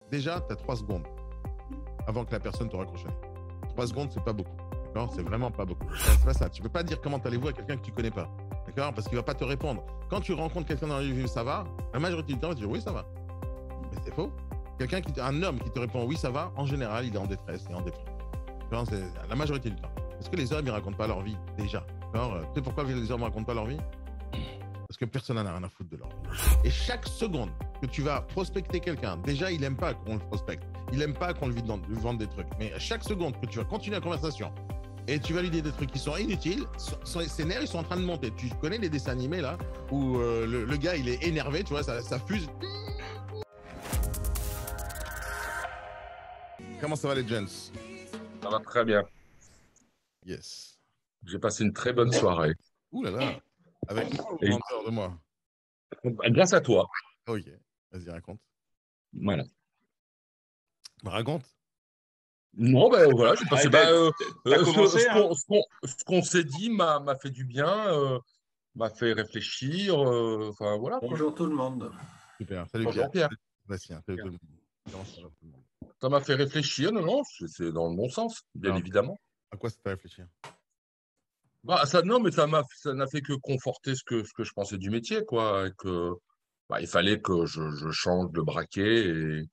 déjà, tu as 3 secondes avant que la personne te raccroche. 3 secondes, c'est pas beaucoup. D'accord? C'est vraiment pas beaucoup. C'est pas ça. Tu peux pas dire comment allez-vous à quelqu'un que tu connais pas. D'accord? Parce qu'il va pas te répondre. Quand tu rencontres quelqu'un dans la vie, ça va, la majorité du temps, il va te dire oui, ça va. Mais c'est faux. Un homme qui te répond oui, ça va, en général, il est en détresse et en détresse. C'est la majorité du temps. Parce que les hommes, ils racontent pas leur vie, déjà. Tu sais pourquoi les hommes racontent pas leur vie? Parce que personne n'en a rien à foutre de leur vie. Et chaque seconde que tu vas prospecter quelqu'un, déjà, il aime pas qu'on le prospecte. Il aime pas qu'on lui vende des trucs. Mais à chaque seconde que tu vas continuer la conversation et tu vas lui dire des trucs qui sont inutiles, ses nerfs, ils sont en train de monter. Tu connais les dessins animés, là, où le gars, il est énervé, tu vois, ça fuse. Comment ça va, les gents? Ça va très bien. Yes. J'ai passé une très bonne soirée. Ouh là là. Avec moi ou Et en dehors de moi? grâce à toi. Ok. Vas-y, raconte. Voilà. Raconte. Non, ben voilà, j'ai passé. Arrête, t'as commencé, hein? Ce qu'on s'est dit m'a fait du bien, m'a fait réfléchir. Enfin, voilà, quoi. Bonjour tout le monde. Super. Salut Pierre. Bonjour Pierre. Sébastien. Salut tout le monde. Comment ça va, tout le monde? Ça m'a fait réfléchir. Non, non, c'est dans le bon sens, bien Alors, évidemment. à quoi ça t'a réfléchi? Bah, non, mais ça n'a fait que conforter ce que je pensais du métier, quoi. Et que, bah, il fallait que je change de braquet et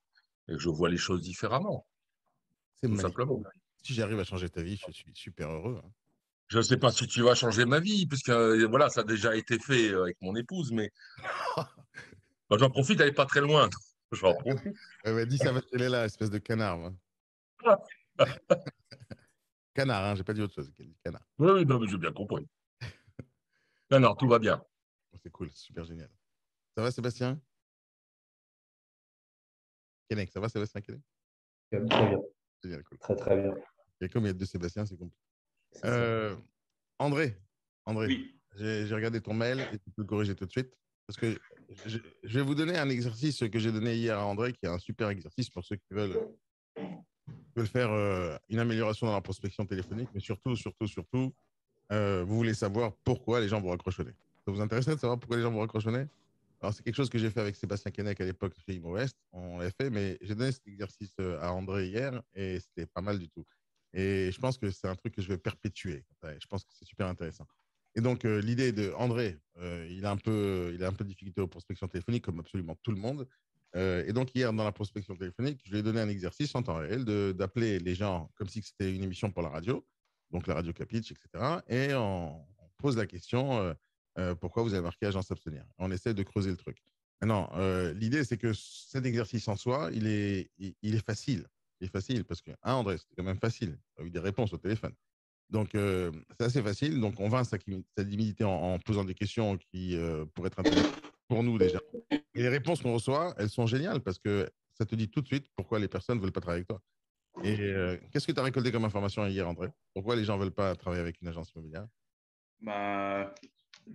que je vois les choses différemment, C'est tout magnifique. simplement. Si j'arrive à changer ta vie, je suis super heureux. Hein. Je ne sais pas si tu vas changer ma vie, puisque voilà, ça a déjà été fait avec mon épouse, mais bah, j'en profite, elle n'est pas très loin. J'en profite. Dis ça, elle est là, espèce de canard. Moi. Canard, hein, j'ai pas dit autre chose. Canard. Oui, oui, non, mais j'ai bien compris. Non, non, tout va bien. C'est cool, c'est super génial. Ça va, Sébastien? Keinec, ça va, Sébastien Keinec? Très bien. Génial, cool. Très, très bien. Et comme il y a deux Sébastien, c'est compliqué. C'est ça. André, Oui. j'ai regardé ton mail et tu peux le corriger tout de suite. Parce que je vais vous donner un exercice que j'ai donné hier à André, qui est un super exercice pour ceux qui veulent faire une amélioration dans la prospection téléphonique, mais surtout, vous voulez savoir pourquoi les gens vous raccrochent au nez. Ça vous intéresserait de savoir pourquoi les gens vous raccrochent au nez? Alors, c'est quelque chose que j'ai fait avec Sébastien Keinec à l'époque chez Imo West. On l'a fait, mais j'ai donné cet exercice à André hier et c'était pas mal du tout. Et je pense que c'est un truc que je vais perpétuer. Ouais, je pense que c'est super intéressant. Et donc, l'idée de André, il a un peu de difficulté aux prospections téléphoniques, comme absolument tout le monde. Et donc, hier, dans la prospection téléphonique, je lui ai donné un exercice en temps réel d'appeler les gens comme si c'était une émission pour la radio, donc la radio Capitch, etc. Et on pose la question pourquoi vous avez marqué agent s'abstenir. On essaie de creuser le truc. Maintenant, l'idée, c'est que cet exercice en soi, il est facile. Il est facile parce que, hein, André, c'était quand même facile. Tu as eu des réponses au téléphone. Donc, c'est assez facile. Donc, on vainc sa timidité en posant des questions qui pourraient être intéressantes pour nous déjà. Et les réponses qu'on reçoit, elles sont géniales parce que ça te dit tout de suite pourquoi les personnes ne veulent pas travailler avec toi. Et qu'est-ce que tu as récolté comme information hier, André? Pourquoi les gens ne veulent pas travailler avec une agence immobilière? Bah,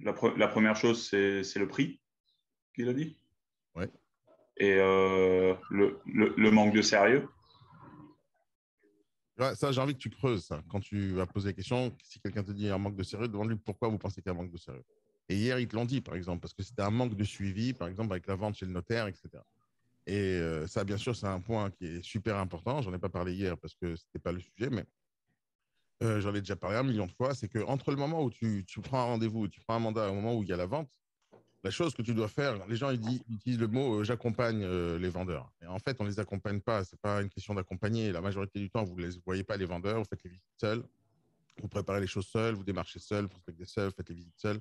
la première chose, c'est le prix qu'il a dit. Ouais. Et le manque de sérieux. Ouais, ça, j'ai envie que tu creuses ça. Quand tu vas poser la question, si quelqu'un te dit un manque de sérieux, demande-lui pourquoi vous pensez qu'il y a un manque de sérieux. Et hier, ils te l'ont dit, par exemple, parce que c'était un manque de suivi, par exemple, avec la vente chez le notaire, etc. Et ça, bien sûr, c'est un point qui est super important. J'en ai pas parlé hier parce que ce n'était pas le sujet, mais j'en ai déjà parlé un million de fois. C'est qu'entre le moment où tu prends un rendez-vous, tu prends un mandat, au moment où il y a la vente, la chose que tu dois faire, les gens ils utilisent le mot j'accompagne les vendeurs. Et en fait, on ne les accompagne pas. Ce n'est pas une question d'accompagner. La majorité du temps, vous ne voyez pas les vendeurs, vous faites les visites seuls, vous préparez les choses seuls, vous démarchez seuls, vous prospectez seuls, faites les visites seuls.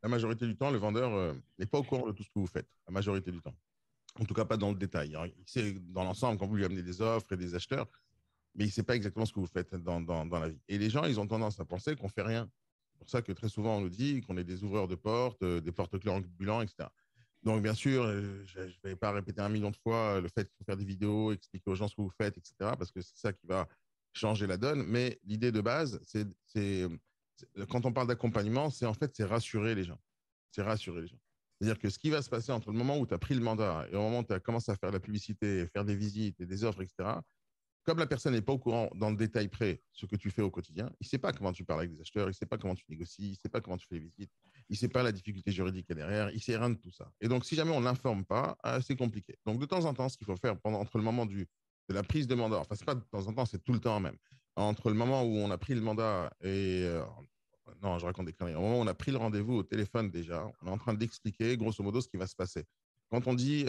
La majorité du temps, le vendeur n'est pas au courant de tout ce que vous faites. La majorité du temps. En tout cas, pas dans le détail. Alors, il sait dans l'ensemble quand vous lui amenez des offres et des acheteurs, mais il ne sait pas exactement ce que vous faites dans la vie. Et les gens, ils ont tendance à penser qu'on ne fait rien. C'est pour ça que très souvent, on nous dit qu'on est des ouvreurs de portes, des porte-clés ambulants, etc. Donc, bien sûr, je ne vais pas répéter un million de fois le fait qu'il faut faire des vidéos, expliquer aux gens ce que vous faites, etc., parce que c'est ça qui va changer la donne. Mais l'idée de base, quand on parle d'accompagnement, c'est en fait, c'est rassurer les gens. C'est rassurer les gens. C'est-à-dire que ce qui va se passer entre le moment où tu as pris le mandat et au moment où tu as commencé à faire de la publicité, faire des visites et des offres, etc., comme la personne n'est pas au courant dans le détail près ce que tu fais au quotidien, il ne sait pas comment tu parles avec des acheteurs, il ne sait pas comment tu négocies, il ne sait pas comment tu fais les visites, il ne sait pas la difficulté juridique qu'il y a derrière, il ne sait rien de tout ça. Et donc, si jamais on ne l'informe pas, c'est compliqué. Donc, de temps en temps, ce qu'il faut faire entre le moment de la prise de mandat, enfin, ce n'est pas de temps en temps, c'est tout le temps même, entre le moment où on a pris le mandat et non, je raconte des conneries. Au moment où on a pris le rendez-vous au téléphone déjà, on est en train d'expliquer grosso modo ce qui va se passer. Quand on dit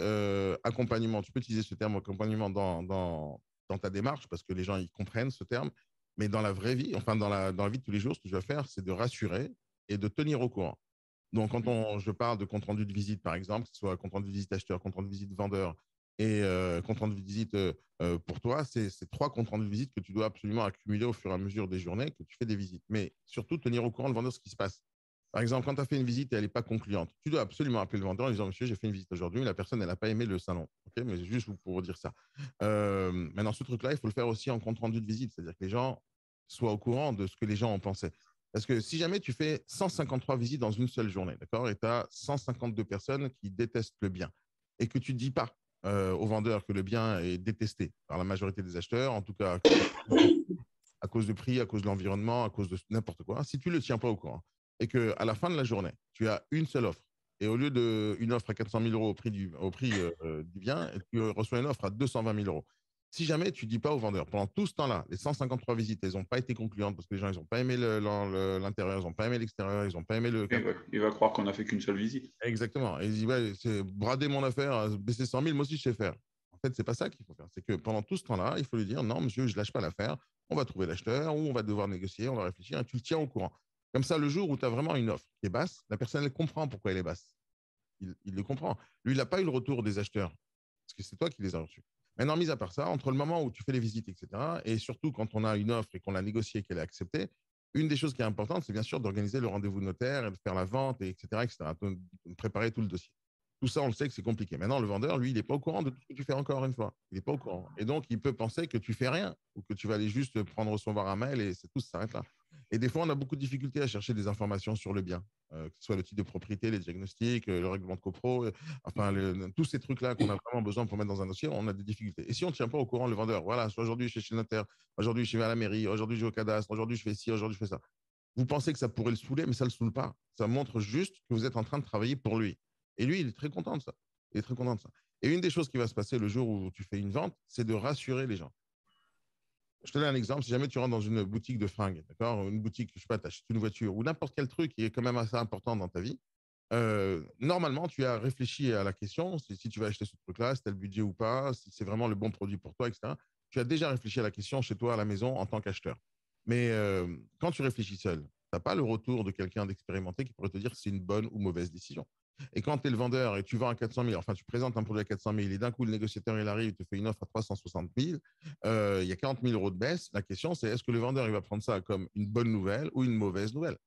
accompagnement, tu peux utiliser ce terme accompagnement dans ta démarche parce que les gens ils comprennent ce terme, mais dans la vraie vie, enfin dans la vie de tous les jours, ce que je vais faire, c'est de rassurer et de tenir au courant. Donc, quand je parle de compte rendu de visite, par exemple, que ce soit compte rendu de visite acheteur, compte rendu de visite vendeur et compte rendu de visite pour toi, c'est trois comptes rendus de visite que tu dois absolument accumuler au fur et à mesure des journées que tu fais des visites. Mais surtout, tenir au courant le vendeur de ce qui se passe. Par exemple, quand tu as fait une visite et elle n'est pas concluante, tu dois absolument appeler le vendeur en disant, monsieur, j'ai fait une visite aujourd'hui, mais la personne, elle n'a pas aimé le salon. Okay, mais juste pour vous dire ça. Maintenant, ce truc-là, il faut le faire aussi en compte rendu de visite, c'est-à-dire que les gens soient au courant de ce que les gens ont pensé. Parce que si jamais tu fais 153 visites dans une seule journée, d'accord, et tu as 152 personnes qui détestent le bien, et que tu ne dis pas au vendeur que le bien est détesté par la majorité des acheteurs, en tout cas à cause du prix, à cause de l'environnement, à cause de n'importe quoi, si tu ne le tiens pas au courant, et qu'à la fin de la journée, tu as une seule offre, et au lieu d'une offre à 400 000 euros au prix du bien, tu reçois une offre à 220 000 euros. Si jamais tu ne dis pas au vendeur, pendant tout ce temps-là, les 153 visites, elles n'ont pas été concluantes parce que les gens, ils n'ont pas aimé l'intérieur, ils n'ont pas aimé l'extérieur, ils n'ont pas aimé le cadre. Il va croire qu'on n'a fait qu'une seule visite. Exactement. Et il dit, ouais, c'est brader mon affaire, baisser 100 000, moi aussi je sais faire. En fait, c'est pas ça qu'il faut faire. C'est que pendant tout ce temps-là, il faut lui dire, non, monsieur, je lâche pas l'affaire, on va trouver l'acheteur ou on va devoir négocier, on va réfléchir et tu le tiens au courant. Comme ça, le jour où tu as vraiment une offre qui est basse, la personne, elle comprend pourquoi elle est basse. Il le comprend. Lui, il n'a pas eu le retour des acheteurs parce que c'est toi qui les as reçus. Maintenant, mis à part ça, entre le moment où tu fais les visites, etc., et surtout quand on a une offre et qu'on l'a négociée et qu'elle est acceptée, une des choses qui est importante, c'est bien sûr d'organiser le rendez-vous notaire et de faire la vente, et etc., etc., de préparer tout le dossier. Tout ça, on le sait que c'est compliqué. Maintenant, le vendeur, lui, il n'est pas au courant de tout ce que tu fais encore une fois. Il n'est pas au courant. Et donc, il peut penser que tu fais rien ou que tu vas aller juste prendre, recevoir un mail et c'est tout, ça s'arrête là. Et des fois, on a beaucoup de difficultés à chercher des informations sur le bien, que ce soit le type de propriété, les diagnostics, le règlement de copro, enfin, tous ces trucs-là qu'on a vraiment besoin pour mettre dans un dossier, on a des difficultés. Et si on ne tient pas au courant le vendeur, voilà, aujourd'hui, je suis chez le notaire, aujourd'hui, je vais à la mairie, aujourd'hui, je vais au cadastre, aujourd'hui, je fais ci, aujourd'hui, je fais ça. Vous pensez que ça pourrait le saouler, mais ça ne le saoule pas. Ça montre juste que vous êtes en train de travailler pour lui. Et lui, il est très content de ça. Il est très content de ça. Et une des choses qui va se passer le jour où tu fais une vente, c'est de rassurer les gens. Je te donne un exemple. Si jamais tu rentres dans une boutique de fringues, d'accord, une boutique, je sais pas, tu achètes une voiture ou n'importe quel truc qui est quand même assez important dans ta vie, normalement, tu as réfléchi à la question si tu vas acheter ce truc-là, si tu as le budget ou pas, si c'est vraiment le bon produit pour toi, etc. Tu as déjà réfléchi à la question chez toi à la maison en tant qu'acheteur. Mais quand tu réfléchis seul, tu n'as pas le retour de quelqu'un d'expérimenté qui pourrait te dire si c'est une bonne ou mauvaise décision. Et quand tu es le vendeur et tu vends à 400 000, enfin tu présentes un produit à 400 000 et d'un coup le négociateur il arrive, il te fait une offre à 360 000, il y a 40 000 euros de baisse. La question c'est est-ce que le vendeur il va prendre ça comme une bonne nouvelle ou une mauvaise nouvelle?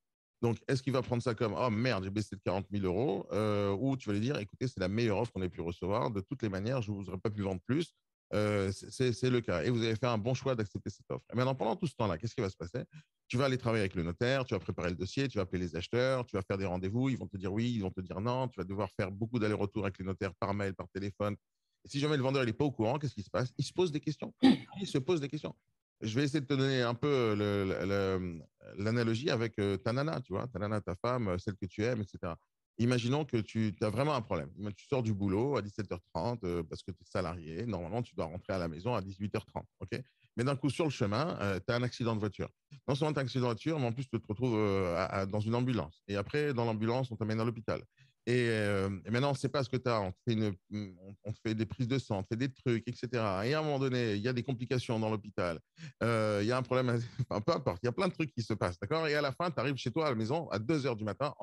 Donc, est-ce qu'il va prendre ça comme oh merde, j'ai baissé de 40 000 euros ou tu vas lui dire écoutez, c'est la meilleure offre qu'on ait pu recevoir. De toutes les manières, je ne vous aurais pas pu vendre plus. C'est le cas. Et vous avez fait un bon choix d'accepter cette offre. Et maintenant, pendant tout ce temps-là, qu'est-ce qui va se passer? Tu vas aller travailler avec le notaire, tu vas préparer le dossier, tu vas appeler les acheteurs, tu vas faire des rendez-vous, ils vont te dire oui, ils vont te dire non, tu vas devoir faire beaucoup d'allers-retours avec les notaires par mail, par téléphone. Et si jamais le vendeur n'est pas au courant, qu'est-ce qui se passe? Il se pose des questions. Il se pose des questions. Je vais essayer de te donner un peu l'analogie avec ta nana, tu vois, ta nana, ta femme, celle que tu aimes, etc. Imaginons que tu as vraiment un problème. Tu sors du boulot à 17h30 parce que tu es salarié. Normalement, tu dois rentrer à la maison à 18h30. OK? Mais d'un coup, sur le chemin, tu as un accident de voiture. Non seulement tu as un accident de voiture, mais en plus, tu te retrouves dans une ambulance. Et après, dans l'ambulance, on t'amène à l'hôpital. Et maintenant, on ne sait pas ce que tu as. On te fait des prises de sang, on te fait des trucs, etc. Et à un moment donné, il y a des complications dans l'hôpital. Il y a un problème, enfin, peu importe, il y a plein de trucs qui se passent, d'accord? Et à la fin, tu arrives chez toi à la maison à 2 h du matin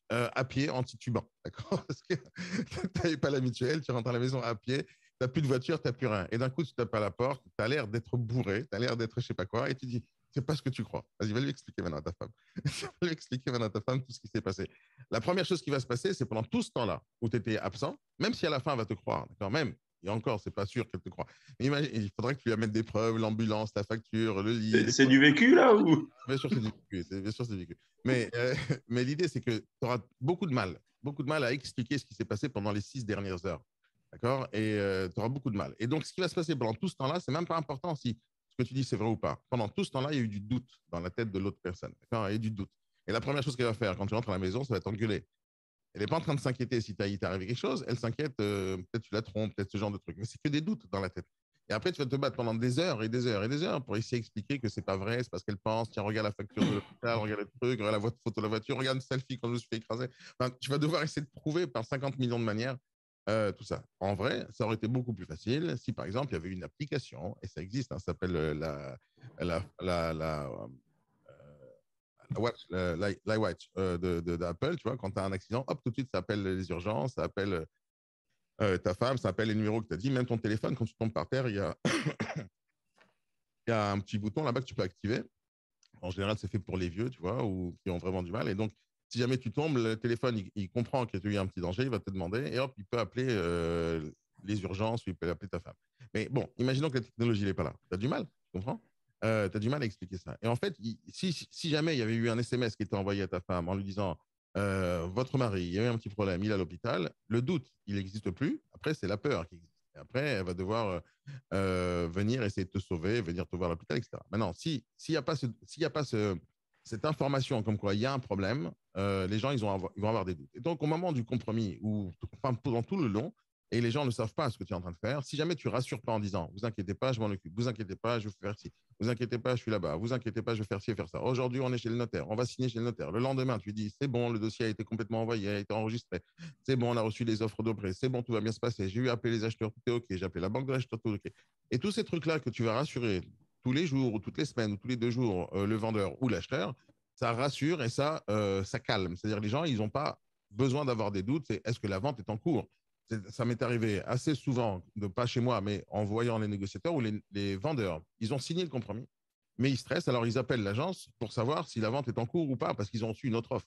à pied, en titubant, d'accord? Parce que tu n'avais pas la mutuelle, tu rentres à la maison à pied, tu n'as plus de voiture, tu n'as plus rien. Et d'un coup, tu tapes à la porte, tu as l'air d'être bourré, tu as l'air d'être je ne sais pas quoi, et tu dis, c'est pas ce que tu crois. Vas-y, va lui expliquer maintenant à ta femme. Va lui expliquer maintenant à ta femme tout ce qui s'est passé. La première chose qui va se passer, c'est pendant tout ce temps-là où tu étais absent, même si à la fin, elle va te croire, d'accord? Même, et encore, c'est pas sûr qu'elle te croit. Mais imagine, il faudrait que tu lui amènes des preuves, l'ambulance, la facture, le lit. C'est du vécu, là ou... Bien sûr, c'est du vécu. Bien sûr, c'est du vécu. Mais l'idée, c'est que tu auras beaucoup de mal à expliquer ce qui s'est passé pendant les 6 dernières heures. D'accord? Et tu auras beaucoup de mal. Et donc, ce qui va se passer pendant tout ce temps-là, c'est même pas important si ce que tu dis c'est vrai ou pas. Pendant tout ce temps-là, il y a eu du doute dans la tête de l'autre personne. D'accord? Il y a eu du doute. Et la première chose qu'elle va faire quand tu rentres à la maison, ça va t'engueuler. Elle n'est pas en train de s'inquiéter si il t'est arrivé quelque chose. Elle s'inquiète, peut-être tu la trompes, peut-être ce genre de truc. Mais c'est que des doutes dans la tête. Et après, tu vas te battre pendant des heures et des heures et des heures pour essayer d'expliquer que c'est pas vrai, c'est parce qu'elle pense. Tiens, regarde la facture de l'hôpital, regarde le truc, regarde la photo de la voiture, regarde une selfie quand je me suis fait écraser. Enfin, tu vas devoir essayer de prouver par 50 millions de manières tout ça. En vrai, ça aurait été beaucoup plus facile si, par exemple, il y avait une application, et ça existe, hein, ça s'appelle la Watch, l'iWatch d'Apple, tu vois, quand tu as un accident, hop, tout de suite, ça appelle les urgences, ça appelle ta femme, ça appelle les numéros que tu as dit, même ton téléphone, quand tu tombes par terre, il y a un petit bouton là-bas que tu peux activer. En général, c'est fait pour les vieux, tu vois, ou qui ont vraiment du mal. Et donc, si jamais tu tombes, le téléphone, il comprend qu'il y a eu un petit danger, il va te demander, et hop, il peut appeler les urgences ou il peut appeler ta femme. Mais bon, imaginons que la technologie n'est pas là. Tu as du mal, tu comprends? Tu as du mal à expliquer ça. Et en fait, si jamais il y avait eu un SMS qui était envoyé à ta femme en lui disant votre mari, il y a eu un petit problème, il est à l'hôpital, le doute, il n'existe plus. Après, c'est la peur qui existe. Et après, elle va devoir venir essayer de te sauver, venir te voir à l'hôpital, etc. Maintenant, s'il n'y a pas, cette information comme quoi il y a un problème, les gens ils vont avoir des doutes. Et donc, au moment du compromis, ou enfin, pendant tout le long, et les gens ne savent pas ce que tu es en train de faire, si jamais tu rassures pas en disant vous inquiétez pas, je m'en occupe, vous inquiétez pas, je vais faire ci, vous inquiétez pas, je suis là-bas, vous inquiétez pas, je vais faire ci et faire ça. Aujourd'hui, on est chez le notaire, on va signer chez le notaire. Le lendemain, tu dis c'est bon, le dossier a été complètement envoyé, a été enregistré, c'est bon, on a reçu les offres de prêt, c'est bon, tout va bien se passer. J'ai eu appelé les acheteurs, tout est OK, j'ai appelé la banque de l'acheteurs, tout est OK. Et tous ces trucs-là que tu vas rassurer tous les jours ou toutes les semaines ou tous les 2 jours, le vendeur ou l'acheteur, ça rassure et ça calme. C'est-à-dire les gens, ils n'ont pas besoin d'avoir des doutes. C'est est-ce que la vente est en cours? Ça m'est arrivé assez souvent, pas chez moi, mais en voyant les négociateurs ou les vendeurs, ils ont signé le compromis, mais ils stressent, alors ils appellent l'agence pour savoir si la vente est en cours ou pas, parce qu'ils ont reçu une autre offre.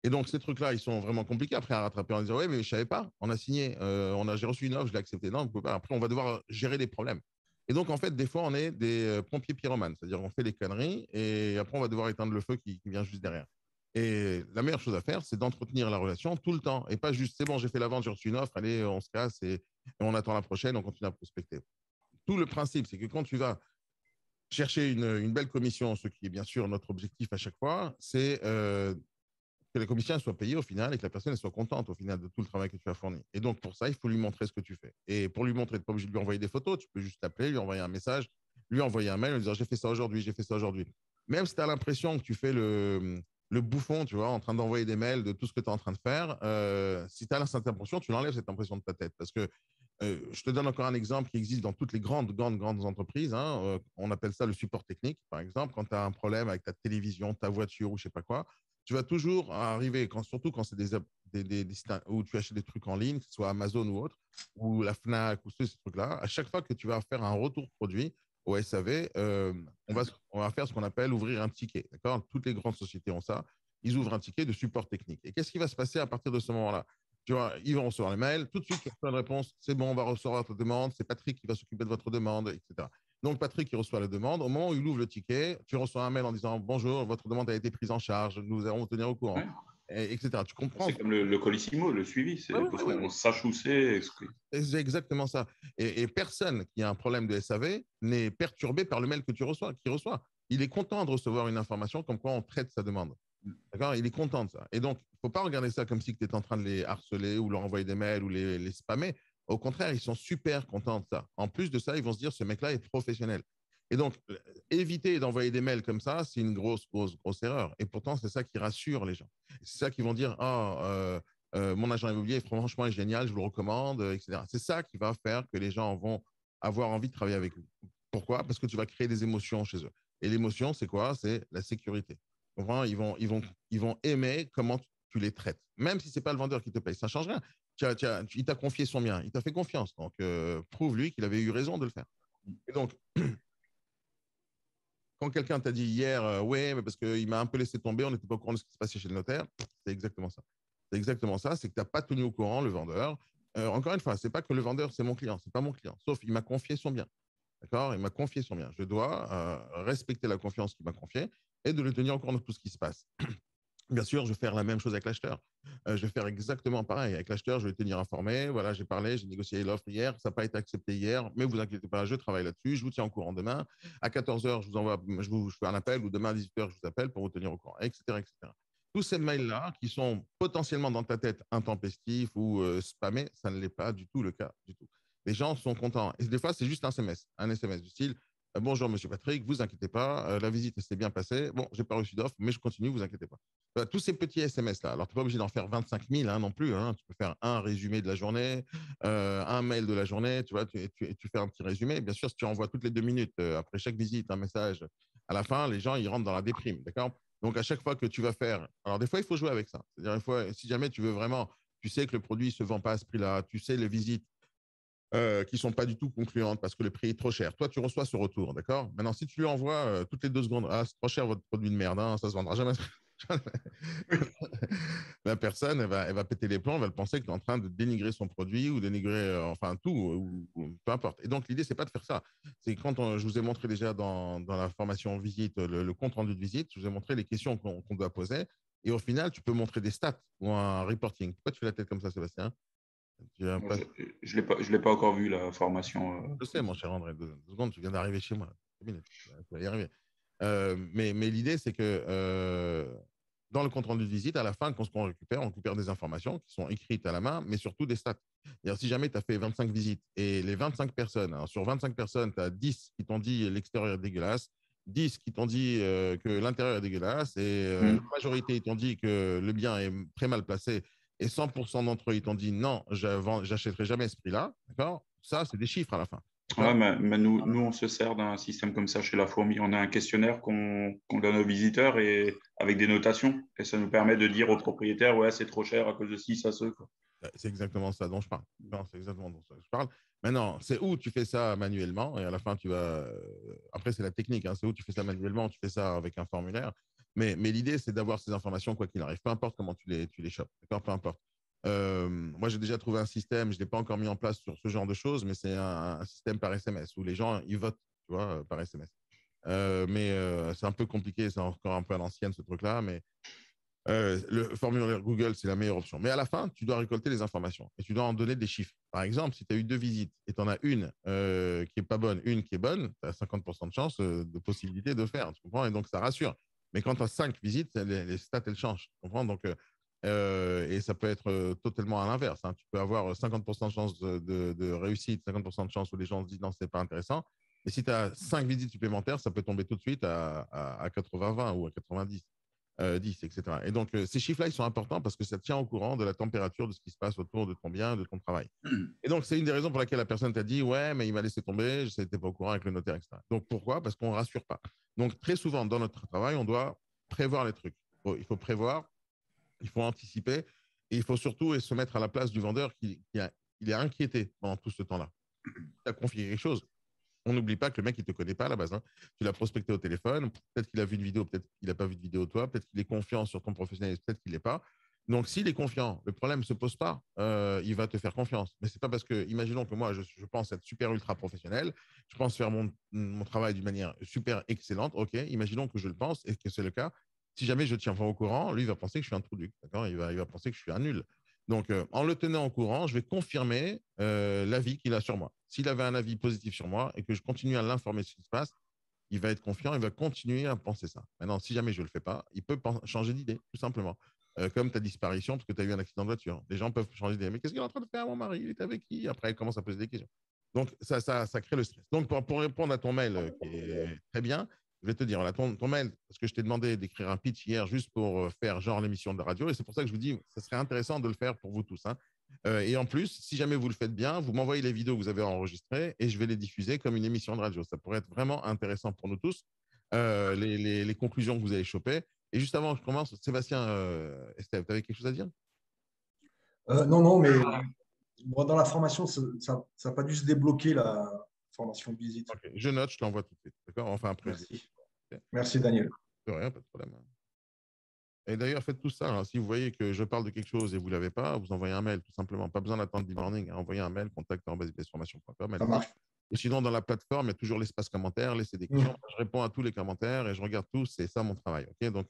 Et donc, ces trucs-là, ils sont vraiment compliqués après à rattraper en disant ouais, mais je savais pas, on a signé, j'ai reçu une offre, je l'ai accepté. Non, on peut pas. Après, on va devoir gérer des problèmes. Et donc, en fait, des fois, on est des pompiers pyromanes, c'est-à-dire on fait des conneries et après, on va devoir éteindre le feu qui vient juste derrière. Et la meilleure chose à faire, c'est d'entretenir la relation tout le temps et pas juste c'est bon, j'ai fait la vente, j'ai reçu une offre, allez, on se casse et on attend la prochaine, on continue à prospecter. Tout le principe, c'est que quand tu vas chercher une belle commission, ce qui est bien sûr notre objectif à chaque fois, c'est que la commission soit payée au final et que la personne soit contente au final de tout le travail que tu as fourni. Et donc, pour ça, il faut lui montrer ce que tu fais. Et pour lui montrer, tu n'es pas obligé de lui envoyer des photos, tu peux juste l'appeler, lui envoyer un message, lui envoyer un mail en lui disant j'ai fait ça aujourd'hui, j'ai fait ça aujourd'hui. Même si tu as l'impression que tu fais le bouffon, tu vois, en train d'envoyer des mails de tout ce que tu es en train de faire, si tu as cette impression, tu l'enlèves cette impression de ta tête. Parce que je te donne encore un exemple qui existe dans toutes les grandes entreprises. Hein, on appelle ça le support technique, par exemple. Quand tu as un problème avec ta télévision, ta voiture ou je sais pas quoi, tu vas toujours arriver, surtout quand c'est des sites où tu achètes des trucs en ligne, que ce soit Amazon ou autre, ou la Fnac ou ces trucs-là, à chaque fois que tu vas faire un retour produit au SAV, on va faire ce qu'on appelle ouvrir un ticket. D'accord? Toutes les grandes sociétés ont ça. Ils ouvrent un ticket de support technique. Et qu'est-ce qui va se passer à partir de ce moment-là? Tu vois, ils vont recevoir le mail, tout de suite, tu reçois une réponse, c'est bon, on va recevoir votre demande, c'est Patrick qui va s'occuper de votre demande, etc. Donc, Patrick, il reçoit la demande. Au moment où il ouvre le ticket, tu reçois un mail en disant bonjour, votre demande a été prise en charge, nous allons vous tenir au courant, Ouais. etc. Tu comprends? C'est comme le colissimo, le suivi. Ouais, C'est ouais, parce ouais, qu'on ouais. sache où c'est. C'est exactement ça. Et personne qui a un problème de SAV n'est perturbé par le mail que tu reçois, qui reçoit. Il est content de recevoir une information comme quoi on traite sa demande. D'accord? Il est content de ça. Et donc, il ne faut pas regarder ça comme si tu étais en train de les harceler ou leur envoyer des mails ou les spammer. Au contraire, ils sont super contents de ça. En plus de ça, ils vont se dire, ce mec-là est professionnel. Et donc, éviter d'envoyer des mails comme ça, c'est une grosse erreur. Et pourtant, c'est ça qui rassure les gens. C'est ça qui vont dire, mon agent immobilier, franchement, est génial, je vous le recommande, etc. C'est ça qui va faire que les gens vont avoir envie de travailler avec vous. Pourquoi? Parce que tu vas créer des émotions chez eux. Et l'émotion, c'est quoi? C'est la sécurité. Ils vont aimer comment tu les traites. Même si ce n'est pas le vendeur qui te paye, ça ne change rien. Il t'a confié son bien, il t'a fait confiance. Donc, prouve-lui qu'il avait eu raison de le faire. Et donc, quand quelqu'un t'a dit hier, ouais, mais parce qu'il m'a un peu laissé tomber, on n'était pas au courant de ce qui se passait chez le notaire, c'est exactement ça. C'est exactement ça, c'est que tu n'as pas tenu au courant le vendeur. Encore une fois, ce n'est pas que le vendeur, c'est mon client, ce n'est pas mon client, sauf il m'a confié son bien. D'accord? Il m'a confié son bien. Je dois respecter la confiance qu'il m'a confiée et de le tenir au courant de tout ce qui se passe. Bien sûr, je vais faire la même chose avec l'acheteur. Je vais faire exactement pareil. Avec l'acheteur, je vais tenir informé. Voilà, j'ai parlé, j'ai négocié l'offre hier. Ça n'a pas été accepté hier, mais vous inquiétez pas, je travaille là-dessus. Je vous tiens au courant demain. À 14 heures, je fais un appel ou demain à 18 heures, je vous appelle pour vous tenir au courant, etc., etc. Tous ces mails-là qui sont potentiellement dans ta tête intempestifs ou spammés, ça ne l'est pas du tout le cas, du tout. Les gens sont contents. Et des fois, c'est juste un SMS du style bonjour, monsieur Patrick, vous inquiétez pas, la visite s'est bien passée. Bon, j'ai pas reçu d'offre, mais je continue, vous inquiétez pas. Tous ces petits SMS-là. Alors, tu n'es pas obligé d'en faire 25 000 hein, non plus. Hein. Tu peux faire un résumé de la journée, un mail de la journée. Tu vois, tu fais un petit résumé. Bien sûr, si tu envoies toutes les 2 minutes, après chaque visite, un message, à la fin, les gens, ils rentrent dans la déprime. D'accord. Donc, à chaque fois que tu vas faire. Alors, des fois, il faut jouer avec ça. C'est-à-dire, si jamais tu veux vraiment, tu sais que le produit ne se vend pas à ce prix-là, tu sais les visites qui ne sont pas du tout concluantes parce que le prix est trop cher. Toi, tu reçois ce retour, d'accord. Maintenant, si tu lui envoies toutes les 2 secondes, ah, c'est trop cher votre produit de merde, hein, ça ne se vendra jamais. La personne, elle va péter les plombs, elle va penser que tu es en train de dénigrer son produit ou dénigrer, enfin, tout, ou peu importe. Et donc, l'idée, c'est pas de faire ça. C'est quand je vous ai montré déjà dans la formation visite, le compte rendu de visite, je vous ai montré les questions qu'on doit poser. Et au final, tu peux montrer des stats ou un reporting. Pourquoi tu fais la tête comme ça, Sébastien? Moi, je l'ai pas encore vu, la formation. Je sais, mon cher André, 2 secondes, tu viens d'arriver chez moi. 2 minutes, tu vas y arriver. Mais l'idée, c'est que dans le compte rendu de visite, à la fin, quand on récupère des informations qui sont écrites à la main, mais surtout des stats. Si jamais tu as fait 25 visites et les 25 personnes, alors sur 25 personnes, tu as 10 qui t'ont dit l'extérieur est dégueulasse, 10 qui t'ont dit que l'intérieur est dégueulasse et la majorité ils t'ont dit que le bien est très mal placé et 100% d'entre eux ils t'ont dit non, j'achèterai jamais ce prix-là. D'accord. Ça, c'est des chiffres à la fin. Ouais, mais nous, on se sert d'un système comme ça chez La Fourmi. On a un questionnaire qu'on donne aux visiteurs et avec des notations. Et ça nous permet de dire aux propriétaires, ouais, c'est trop cher à cause de ci, ça, ce. Quoi. C'est exactement ça dont je parle. Non, c'est exactement dont je parle. Maintenant, c'est où tu fais ça manuellement et à la fin, tu vas. Après, c'est la technique. Hein, c'est où tu fais ça manuellement, tu fais ça avec un formulaire. Mais l'idée, c'est d'avoir ces informations quoi qu'il arrive. Peu importe comment tu les chopes. D'accord. Peu importe. Moi, j'ai déjà trouvé un système. Je ne l'ai pas encore mis en place sur ce genre de choses, mais c'est un système par SMS où les gens ils votent, tu vois, par SMS. Mais c'est un peu compliqué. C'est encore un peu à l'ancienne ce truc-là, mais le formulaire Google, c'est la meilleure option. Mais à la fin, tu dois récolter les informations et tu dois en donner des chiffres. Par exemple, si tu as eu 2 visites et tu en as une qui n'est pas bonne, une qui est bonne, tu as 50% de chance de possibilité de faire. Tu comprends. Et donc, ça rassure. Mais quand tu as 5 visites, les stats, elles changent. Tu comprends. Donc, et ça peut être totalement à l'inverse. Hein. Tu peux avoir 50% de chance de réussite, 50% de chance où les gens se disent non, ce n'est pas intéressant. Et si tu as 5 visites supplémentaires, ça peut tomber tout de suite à 80-20 ou à 90. 10, etc. Et donc, ces chiffres-là, ils sont importants parce que ça tient au courant de la température de ce qui se passe autour de ton bien, de ton travail. Et donc, c'est une des raisons pour laquelle la personne t'a dit, ouais, mais il m'a laissé tomber, je n'étais pas au courant avec le notaire, etc. Donc, pourquoi? Parce qu'on ne rassure pas. Donc, très souvent, dans notre travail, on doit prévoir les trucs. Il faut prévoir, il faut anticiper, et il faut surtout se mettre à la place du vendeur il est inquiété pendant tout ce temps-là. Tu as confié quelque chose. On n'oublie pas que le mec, il ne te connaît pas à la base. Hein. Tu l'as prospecté au téléphone. Peut-être qu'il a vu une vidéo, peut-être qu'il n'a pas vu de vidéo de toi. Peut-être qu'il est confiant sur ton professionnalisme, peut-être qu'il n'est pas. Donc, s'il est confiant, le problème ne se pose pas. Il va te faire confiance. Mais ce n'est pas parce que, imaginons que moi, je pense être super ultra professionnel. Je pense faire mon travail d'une manière super excellente. OK, imaginons que je le pense et que c'est le cas. Si jamais je ne tiens pas au courant, lui, il va penser que je suis un trou duc. D'accord. Il va penser que je suis un nul. Donc, en le tenant au courant, je vais confirmer l'avis qu'il a sur moi. S'il avait un avis positif sur moi et que je continue à l'informer de ce qui se passe, il va être confiant, il va continuer à penser ça. Maintenant, si jamais je ne le fais pas, il peut changer d'idée, tout simplement. Comme ta disparition, parce que tu as eu un accident de voiture. Les gens peuvent changer d'idée. Mais qu'est-ce qu'il est en train de faire, mon mari? Il est avec qui? Après, il commence à poser des questions. Donc, ça crée le stress. Donc, pour répondre à ton mail, qui est très bien, je vais te dire, voilà, ton mail, parce que je t'ai demandé d'écrire un pitch hier juste pour faire genre l'émission de radio, et c'est pour ça que je vous dis, ça serait intéressant de le faire pour vous tous. Hein. Et en plus, si jamais vous le faites bien, vous m'envoyez les vidéos que vous avez enregistrées et je vais les diffuser comme une émission de radio. Ça pourrait être vraiment intéressant pour nous tous, les conclusions que vous avez chopées. Et juste avant que je commence, Sébastien, Estelle, tu avais quelque chose à dire? Non, non, mais moi, dans la formation, ça n'a pas dû se débloquer la formation visite. Okay. Je note, je t'envoie tout de suite. D'accord. Enfin, après. Merci. Merci, Daniel. De rien, pas de problème. Et d'ailleurs, faites tout ça. Hein. Si vous voyez que je parle de quelque chose et vous ne l'avez pas, vous envoyez un mail, tout simplement. Pas besoin d'attendre d-morning. Hein. Envoyez un mail, contact@bsformation.com. Ça marche. Et sinon, dans la plateforme, il y a toujours l'espace commentaire, laissez des questions. Je réponds à tous les commentaires et je regarde tous. C'est ça mon travail. Okay. Donc,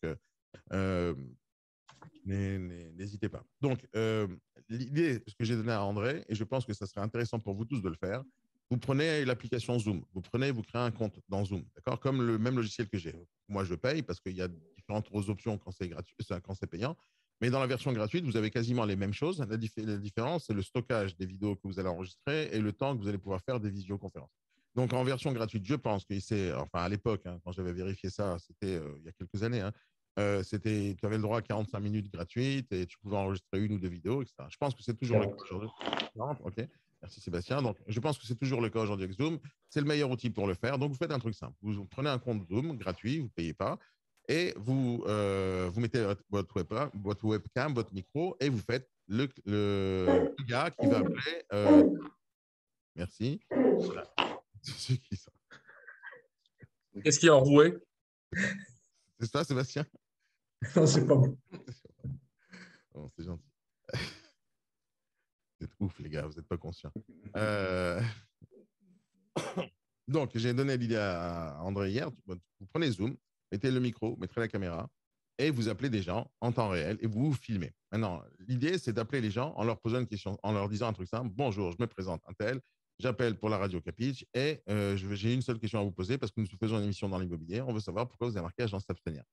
n'hésitez pas. Donc, l'idée, ce que j'ai donné à André, et je pense que ça serait intéressant pour vous tous de le faire, vous prenez l'application Zoom, vous créez un compte dans Zoom, d'accord? Comme le même logiciel que j'ai. Moi, je paye parce qu'il y a différentes options quand c'est gratuit, quand c'est payant. Mais dans la version gratuite, vous avez quasiment les mêmes choses. La différence, c'est le stockage des vidéos que vous allez enregistrer et le temps que vous allez pouvoir faire des visioconférences. Donc, en version gratuite, je pense que c'est, enfin, à l'époque, hein, quand j'avais vérifié ça, c'était il y a quelques années, hein, tu avais le droit à 45 minutes gratuites et tu pouvais enregistrer une ou deux vidéos, etc. Je pense que c'est toujours le cas aujourd'hui. OK. Merci Sébastien. Donc, je pense que c'est toujours le cas aujourd'hui avec Zoom. C'est le meilleur outil pour le faire. Donc, vous faites un truc simple. Vous prenez un compte Zoom gratuit, vous ne payez pas, et vous mettez votre webcam, votre micro, et vous faites le gars qui va appeler. Merci. C'est qui ça? Qu'est-ce qui est enroué? C'est ça, Sébastien? Non, c'est pas bon. Bon, c'est gentil. Vous êtes ouf, les gars, vous n'êtes pas conscients. Donc, j'ai donné l'idée à André hier. Vous prenez Zoom, mettez le micro, mettez la caméra, et vous appelez des gens en temps réel et vous filmez. Maintenant, l'idée, c'est d'appeler les gens en leur posant une question, en leur disant un truc simple. Bonjour, je me présente, un tel. J'appelle pour la radio Capitch et j'ai une seule question à vous poser parce que nous faisons une émission dans l'immobilier. On veut savoir pourquoi vous avez marqué agence s'abstenir.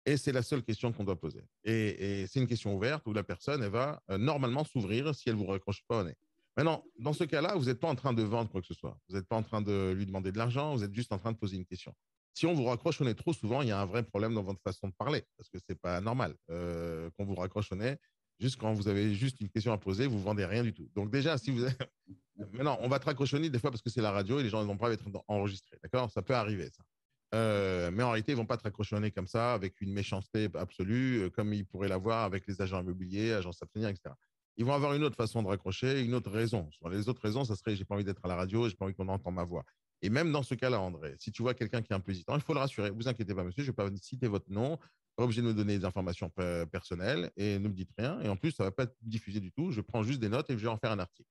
Et c'est la seule question qu'on doit poser. Et c'est une question ouverte où la personne, elle va normalement s'ouvrir si elle ne vous raccroche pas au nez. Maintenant, dans ce cas-là, vous n'êtes pas en train de vendre quoi que ce soit. Vous n'êtes pas en train de lui demander de l'argent, vous êtes juste en train de poser une question. Si on vous raccroche au nez trop souvent, il y a un vrai problème dans votre façon de parler, parce que ce n'est pas normal qu'on vous raccroche au nez. Juste quand vous avez juste une question à poser, vous ne vendez rien du tout. Donc déjà, si vous avez... Maintenant, on va te raccrocher au nez des fois parce que c'est la radio et les gens ne vont pas être enregistrés. D'accord? Ça peut arriver, ça. Mais en réalité, ils ne vont pas te raccrocher au nez comme ça, avec une méchanceté absolue, comme ils pourraient l'avoir avec les agents immobiliers, agents s'abstenir, etc. Ils vont avoir une autre façon de raccrocher, une autre raison. Sur les autres raisons, ça serait j'ai pas envie d'être à la radio, j'ai pas envie qu'on entende ma voix. Et même dans ce cas-là, André, si tu vois quelqu'un qui est un peu hésitant, il faut le rassurer. Vous inquiétez pas, monsieur, je ne vais pas citer votre nom, pas obligé de me donner des informations personnelles et ne me dites rien. Et en plus, ça ne va pas être diffusé du tout. Je prends juste des notes et je vais en faire un article.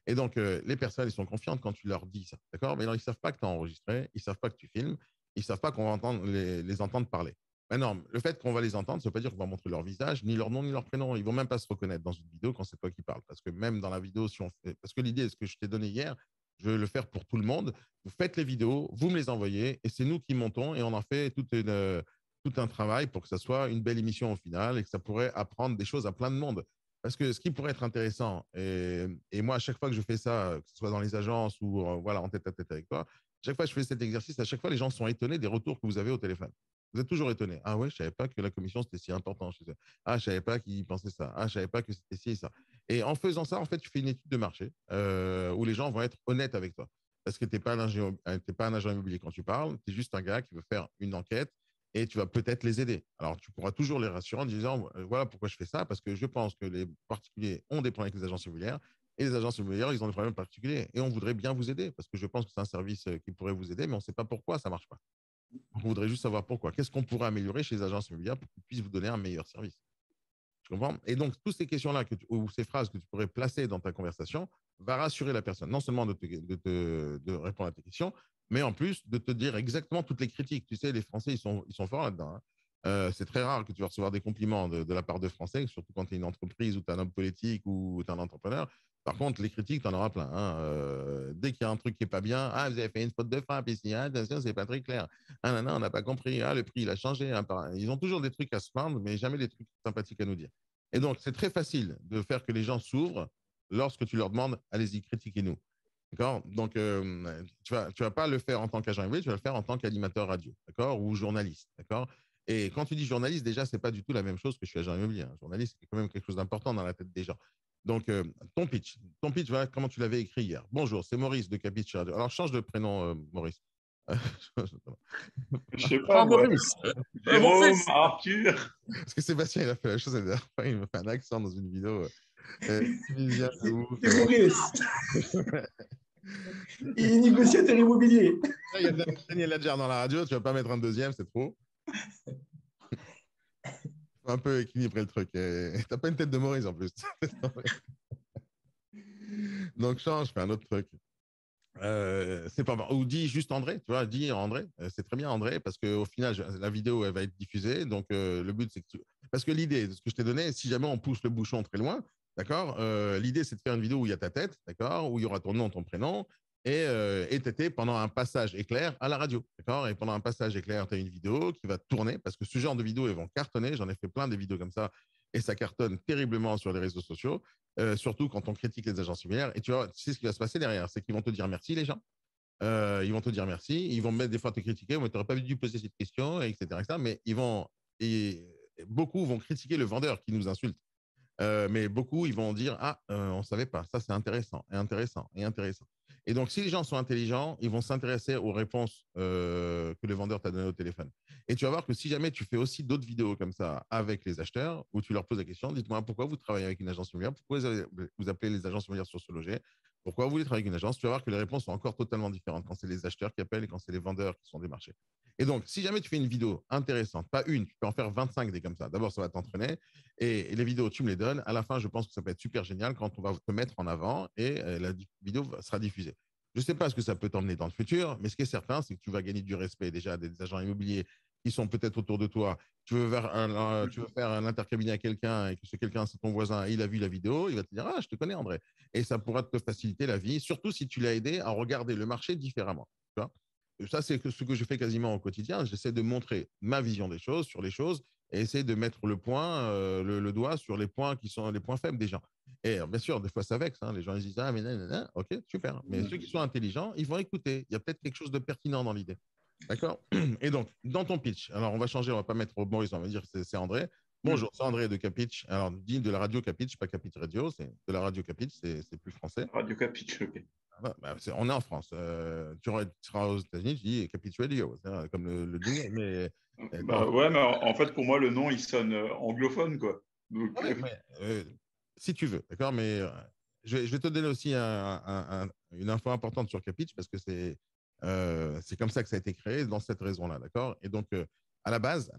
Et donc, les personnes, elles sont confiantes quand tu leur dis ça. D'accord? Mais non, ils ne savent pas que tu as enregistré, ils ne savent pas que tu filmes, ils ne savent pas qu'on va les entendre parler. Maintenant, le fait qu'on va les entendre, ça ne veut pas dire qu'on va montrer leur visage, ni leur nom, ni leur prénom. Ils ne vont même pas se reconnaître dans une vidéo quand c'est toi qui parles. Parce que même dans la vidéo, si on fait... Parce que l'idée, ce que je t'ai donné hier, je vais le faire pour tout le monde. Vous faites les vidéos, vous me les envoyez, et c'est nous qui montons, et on en fait tout un travail pour que ça soit une belle émission au final, et que ça pourrait apprendre des choses à plein de monde. Parce que ce qui pourrait être intéressant, et moi, à chaque fois que je fais ça, que ce soit dans les agences ou voilà, en tête à tête avec toi, chaque fois que je fais cet exercice, à chaque fois, les gens sont étonnés des retours que vous avez au téléphone. Vous êtes toujours étonnés. Ah ouais, je ne savais pas que la commission, c'était si important chez eux. Ah, je ne savais pas qu'ils pensaient ça. Ah, je ne savais pas que c'était ci et ça. Et en faisant ça, en fait, tu fais une étude de marché où les gens vont être honnêtes avec toi. Parce que tu n'es pas un agent immobilier quand tu parles, tu es juste un gars qui veut faire une enquête et tu vas peut-être les aider. Alors, tu pourras toujours les rassurer en disant, voilà pourquoi je fais ça, parce que je pense que les particuliers ont des problèmes avec les agences immobilières et les agences immobilières, ils ont des problèmes particuliers. Et on voudrait bien vous aider, parce que je pense que c'est un service qui pourrait vous aider, mais on ne sait pas pourquoi ça ne marche pas. On voudrait juste savoir pourquoi. Qu'est-ce qu'on pourrait améliorer chez les agences immobilières pour qu'ils puissent vous donner un meilleur service? Tu comprends? Et donc, toutes ces questions-là ou ces phrases que tu pourrais placer dans ta conversation va rassurer la personne, non seulement de répondre à tes questions, mais en plus de te dire exactement toutes les critiques. Tu sais, les Français, ils sont forts là-dedans. Hein. C'est très rare que tu vas recevoir des compliments de la part de Français, surtout quand tu es une entreprise ou tu es un homme politique ou tu es un entrepreneur. Par contre, les critiques, tu en auras plein. Hein. Dès qu'il y a un truc qui n'est pas bien, ah, vous avez fait une faute de frappe ici, ah, attention, c'est pas très clair. Ah, non, non, on n'a pas compris. Ah, le prix, il a changé. Hein. Ils ont toujours des trucs à se plaindre, mais jamais des trucs sympathiques à nous dire. Et donc, c'est très facile de faire que les gens s'ouvrent lorsque tu leur demandes, allez-y, critiquez-nous. D'accord? Donc, tu vas pas le faire en tant qu'agent immobilier, tu vas le faire en tant qu'animateur radio, d'accord? Ou journaliste, d'accord? Et quand tu dis journaliste, déjà, c'est pas du tout la même chose que je suis agent immobilier. Hein. Journaliste, c'est quand même quelque chose d'important dans la tête des gens. Donc, ton pitch, voilà comment tu l'avais écrit hier. Bonjour, c'est Maurice de Capitch Radio. Alors, change de prénom, Maurice. Je sais Ah, pas, moi. Maurice, mon Jérôme, fils. Arthur. Parce que Sébastien, il a fait la chose la dernière fois, il m'a fait un accent dans une vidéo tunisien de ouf. C'est Maurice. Il est négociateur immobilier. Là, il y a Daniel Adjar dans la radio, tu vas pas mettre un deuxième, c'est trop. Faut un peu équilibrer le truc. T'as pas une tête de Maurice en plus. Donc change, fais un autre truc. c'est pas bon. Ou dis juste André, tu vois, dis André, c'est très bien André, parce qu'au final, la vidéo, elle va être diffusée. Donc, le but, c'est que parce que l'idée de ce que je t'ai donné, si jamais on pousse le bouchon très loin, d'accord, l'idée, c'est de faire une vidéo où il y a ta tête, d'accord, où il y aura ton nom, ton prénom, et t'étais pendant un passage éclair à la radio, d'accord, et pendant un passage éclair, tu as une vidéo qui va tourner, parce que ce genre de vidéos, elles vont cartonner. J'en ai fait plein des vidéos comme ça, et ça cartonne terriblement sur les réseaux sociaux. Surtout quand on critique les agences immobilières. Et tu vois, tu sais ce qui va se passer derrière, c'est qu'ils vont te dire merci, les gens. Ils vont te dire merci. Ils vont mettre des fois te critiquer, mais tu n'aurais pas dû poser cette question, etc., etc. Mais beaucoup vont critiquer le vendeur qui nous insulte. Mais beaucoup, ils vont dire ah, on ne savait pas. Ça, c'est intéressant, et intéressant, et intéressant. Et donc, si les gens sont intelligents, ils vont s'intéresser aux réponses que le vendeur t'a données au téléphone. Et tu vas voir que si jamais tu fais aussi d'autres vidéos comme ça avec les acheteurs, où tu leur poses la question, dites-moi pourquoi vous travaillez avec une agence immobilière, pourquoi vous appelez les agences immobilières sur ce loger, pourquoi vous voulez travailler avec une agence, tu vas voir que les réponses sont encore totalement différentes quand c'est les acheteurs qui appellent et quand c'est les vendeurs qui sont démarchés. Et donc, si jamais tu fais une vidéo intéressante, pas une, tu peux en faire 25 des comme ça. D'abord, ça va t'entraîner. Et les vidéos, tu me les donnes. À la fin, je pense que ça peut être super génial quand on va te mettre en avant et la vidéo sera diffusée. Je ne sais pas ce que ça peut t'emmener dans le futur, mais ce qui est certain, c'est que tu vas gagner du respect déjà des agents immobiliers qui sont peut-être autour de toi. Tu veux faire un intercabinet à quelqu'un et que ce quelqu'un, c'est ton voisin et il a vu la vidéo, il va te dire ah, je te connais, André. Et ça pourra te faciliter la vie, surtout si tu l'as aidé à regarder le marché différemment. Tu vois. Ça, c'est ce que je fais quasiment au quotidien. J'essaie de montrer ma vision des choses sur les choses et essayer de mettre le doigt sur les points qui sont les points faibles des gens. Et bien sûr, des fois, ça vexe. Hein. Les gens ils disent ah, mais nanana, ok, super. Mais ceux qui sont intelligents, ils vont écouter. Il y a peut-être quelque chose de pertinent dans l'idée. D'accord. Et donc, dans ton pitch, alors on va changer, on va pas mettre Maurice, on va dire c'est André. Bonjour, c'est André de Capitch. Alors, dis de la radio Capitch, pas Capitch Radio, c'est de la radio Capitch, c'est plus français. Radio Capitch, ok. On est en France. Tu seras aux États-Unis, tu dis Capitch Radio, comme le jingle, mais. Ouais, mais en fait, pour moi, le nom, il sonne anglophone, quoi. Donc, Ouais, si tu veux, d'accord, mais je vais te donner aussi une info importante sur Capitch parce que c'est comme ça que ça a été créé, dans cette raison-là, d'accord. Et donc, à la base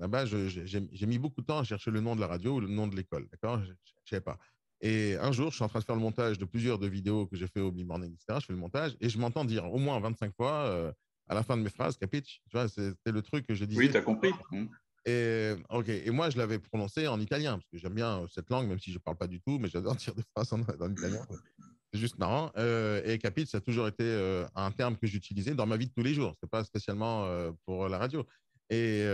j'ai mis beaucoup de temps à chercher le nom de la radio ou le nom de l'école, d'accord. Je ne savais pas. Et un jour, je suis en train de faire le montage de plusieurs de vidéos que j'ai fait au Morning, etc. Je fais le montage et je m'entends dire au moins 25 fois à la fin de mes phrases, Capitch. Tu vois, c'était le truc que je disais. oui, tu as compris. Et moi, je l'avais prononcé en italien, parce que j'aime bien cette langue, même si je ne parle pas du tout, mais j'adore dire des phrases en italien. C'est juste marrant. Et capite, ça a toujours été un terme que j'utilisais dans ma vie de tous les jours. Ce n'est pas spécialement pour la radio. Et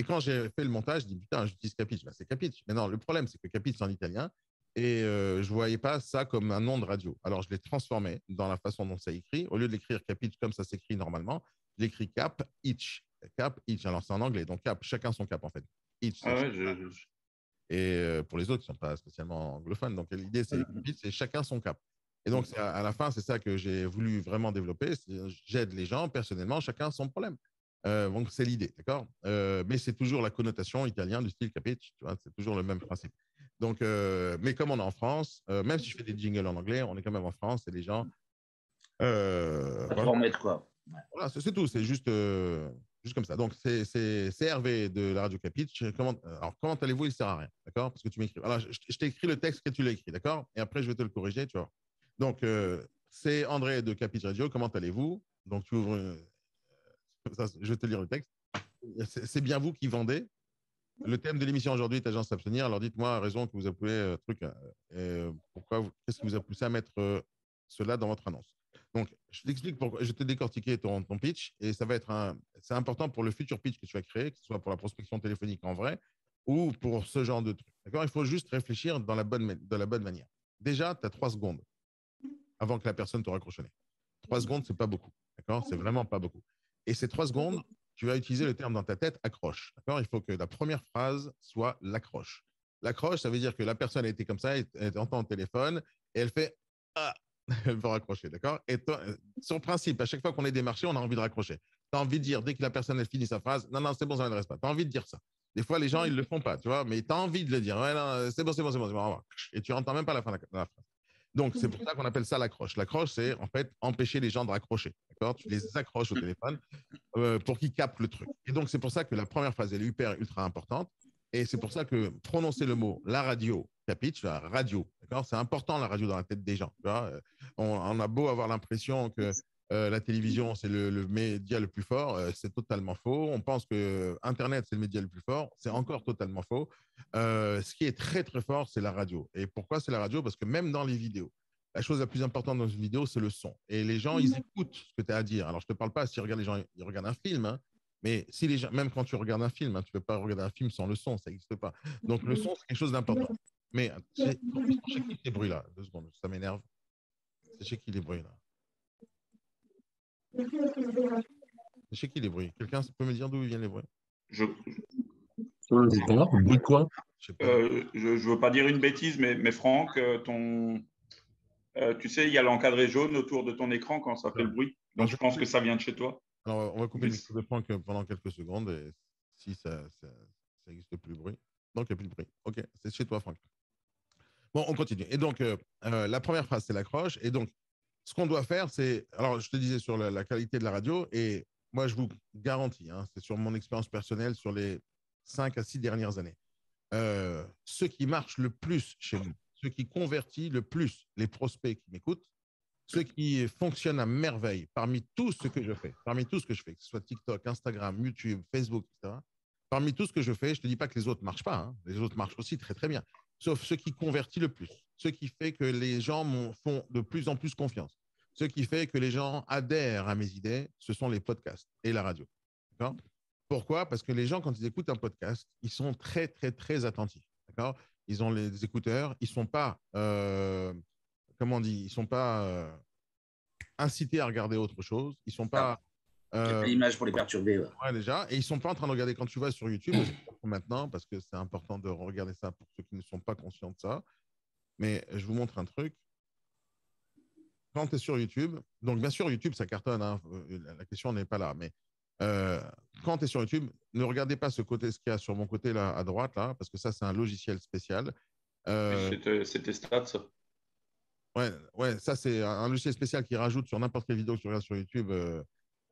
quand j'ai fait le montage, je dis putain, j'utilise capite. Ben, c'est capite. Mais non, le problème, c'est que capite, c'est en italien. Et je ne voyais pas ça comme un nom de radio. Alors, je l'ai transformé dans la façon dont ça écrit. Au lieu de l'écrire capite comme ça s'écrit normalement, je l'écris cap, itch. Cap, each. Alors, c'est en anglais. Donc, cap, chacun son cap, en fait. Each. Ah ouais, Et pour les autres, ils ne sont pas spécialement anglophones. Donc, l'idée, c'est chacun son cap. Et donc, à la fin, c'est ça que j'ai voulu vraiment développer. J'aide les gens personnellement, chacun son problème. Donc, c'est l'idée, d'accord. Mais c'est toujours la connotation italienne du style capiche, tu vois, c'est toujours le même principe. Donc, mais comme on est en France, même si je fais des jingles en anglais, on est quand même en France et les gens. Voilà. Remettre quoi. Voilà, c'est tout, c'est juste comme ça. Donc, c'est Hervé de la radio Capitch. Alors, comment allez-vous? Il ne sert à rien, d'accord? Parce que tu m'écris. Alors, je t'ai écrit le texte que tu l'as écrit, d'accord? Et après, je vais te le corriger, tu vois. Donc, c'est André de Capitch Radio. Comment allez-vous? Donc, tu ouvres. Je vais te lire le texte. C'est bien vous qui vendez. Le thème de l'émission aujourd'hui est agence s'abstenir. Alors, dites-moi la raison que vous appelez qu'est-ce qui vous a poussé à mettre cela dans votre annonce? Donc, je t'explique pourquoi. Je vais te décortiquer ton pitch et ça va être c'est important pour le futur pitch que tu vas créer, que ce soit pour la prospection téléphonique en vrai ou pour ce genre de truc. D'accord? Il faut juste réfléchir de la bonne manière. Déjà, tu as 3 secondes avant que la personne te raccroche. 3 secondes, c'est pas beaucoup. D'accord? C'est vraiment pas beaucoup. Et ces 3 secondes, tu vas utiliser le terme dans ta tête, accroche. D'accord? Il faut que la première phrase soit l'accroche. L'accroche, ça veut dire que la personne a été comme ça, elle entend le téléphone et elle fait ah, elle va raccrocher, d'accord? Et sur principe, à chaque fois qu'on est démarché, on a envie de raccrocher. Tu as envie de dire, dès que la personne elle finit sa phrase, non, c'est bon, ça ne m'intéresse pas. Tu as envie de dire ça. Des fois, les gens, ils ne le font pas, tu vois, mais tu as envie de le dire. Ouais, non, c'est bon. Et tu n'entends même pas la fin de la phrase. Donc, c'est pour ça qu'on appelle ça l'accroche. L'accroche, c'est en fait empêcher les gens de raccrocher, d'accord? Tu les accroches au téléphone pour qu'ils captent le truc. Et donc, c'est pour ça que la première phrase, elle est ultra importante. Et c'est pour ça que prononcer le mot la radio, capitch, la radio, d'accord? C'est important la radio dans la tête des gens. Tu vois, on a beau avoir l'impression que la télévision, c'est le média le plus fort. C'est totalement faux. On pense que Internet, c'est le média le plus fort. C'est encore totalement faux. Ce qui est très, très fort, c'est la radio. Et pourquoi c'est la radio? Parce que même dans les vidéos, la chose la plus importante dans une vidéo, c'est le son. Et les gens, ils écoutent ce que tu as à dire. Alors, je ne te parle pas si les gens ils regardent un film, hein, mais si les gens, même quand tu regardes un film, hein, tu ne peux pas regarder un film sans le son, ça n'existe pas. Donc, le son, c'est quelque chose d'important. Mais c'est chez qui les bruits là? 2 secondes, ça m'énerve. C'est chez qui les bruits là? C'est chez qui les bruits? Quelqu'un peut me dire d'où viennent les bruits? Je Bruit de quoi? Je sais pas. je veux pas dire une bêtise, mais Franck, tu sais, il y a l'encadré jaune autour de ton écran quand ça fait le bruit. Donc, je pense que ça vient de chez toi. Alors, on va couper le micro de Franck pendant quelques secondes et si ça n'existe plus le bruit. Donc, il n'y a plus de bruit. OK, c'est chez toi, Franck. Bon, on continue. Et donc, la première phrase, c'est l'accroche. Et donc, ce qu'on doit faire, c'est. Alors, je te disais sur la qualité de la radio, et moi, je vous garantis, hein, c'est sur mon expérience personnelle sur les 5 à 6 dernières années. Ce qui marche le plus chez nous, ce qui convertit le plus les prospects qui m'écoutent, ce qui fonctionne à merveille parmi tout ce que je fais, que ce soit TikTok, Instagram, YouTube, Facebook, etc. Parmi tout ce que je fais, je ne te dis pas que les autres ne marchent pas, hein, les autres marchent aussi très très bien, sauf ce qui convertit le plus, ce qui fait que les gens font de plus en plus confiance, ce qui fait que les gens adhèrent à mes idées, ce sont les podcasts et la radio. D'accord? Pourquoi? Parce que les gens, quand ils écoutent un podcast, ils sont très, très, très attentifs. D'accord? Ils ont les écouteurs, ils ne sont pas, comment on dit, ils ne sont pas incités à regarder autre chose, ils ne sont pas. Il n'y a pas l'image pour les perturber. Ouais. Ouais, déjà, et ils ne sont pas en train de regarder quand tu vas sur YouTube, maintenant, parce que c'est important de regarder ça pour ceux qui ne sont pas conscients de ça. Mais je vous montre un truc. Quand tu es sur YouTube, donc bien sûr, YouTube, ça cartonne, hein, la question n'est pas là, mais quand tu es sur YouTube, ne regardez pas ce qu'il y a sur mon côté là, à droite, là, parce que ça, c'est un logiciel spécial. C'était stats, ça. Ouais, ça, c'est un logiciel spécial qui rajoute sur n'importe quelle vidéo que tu regardes sur YouTube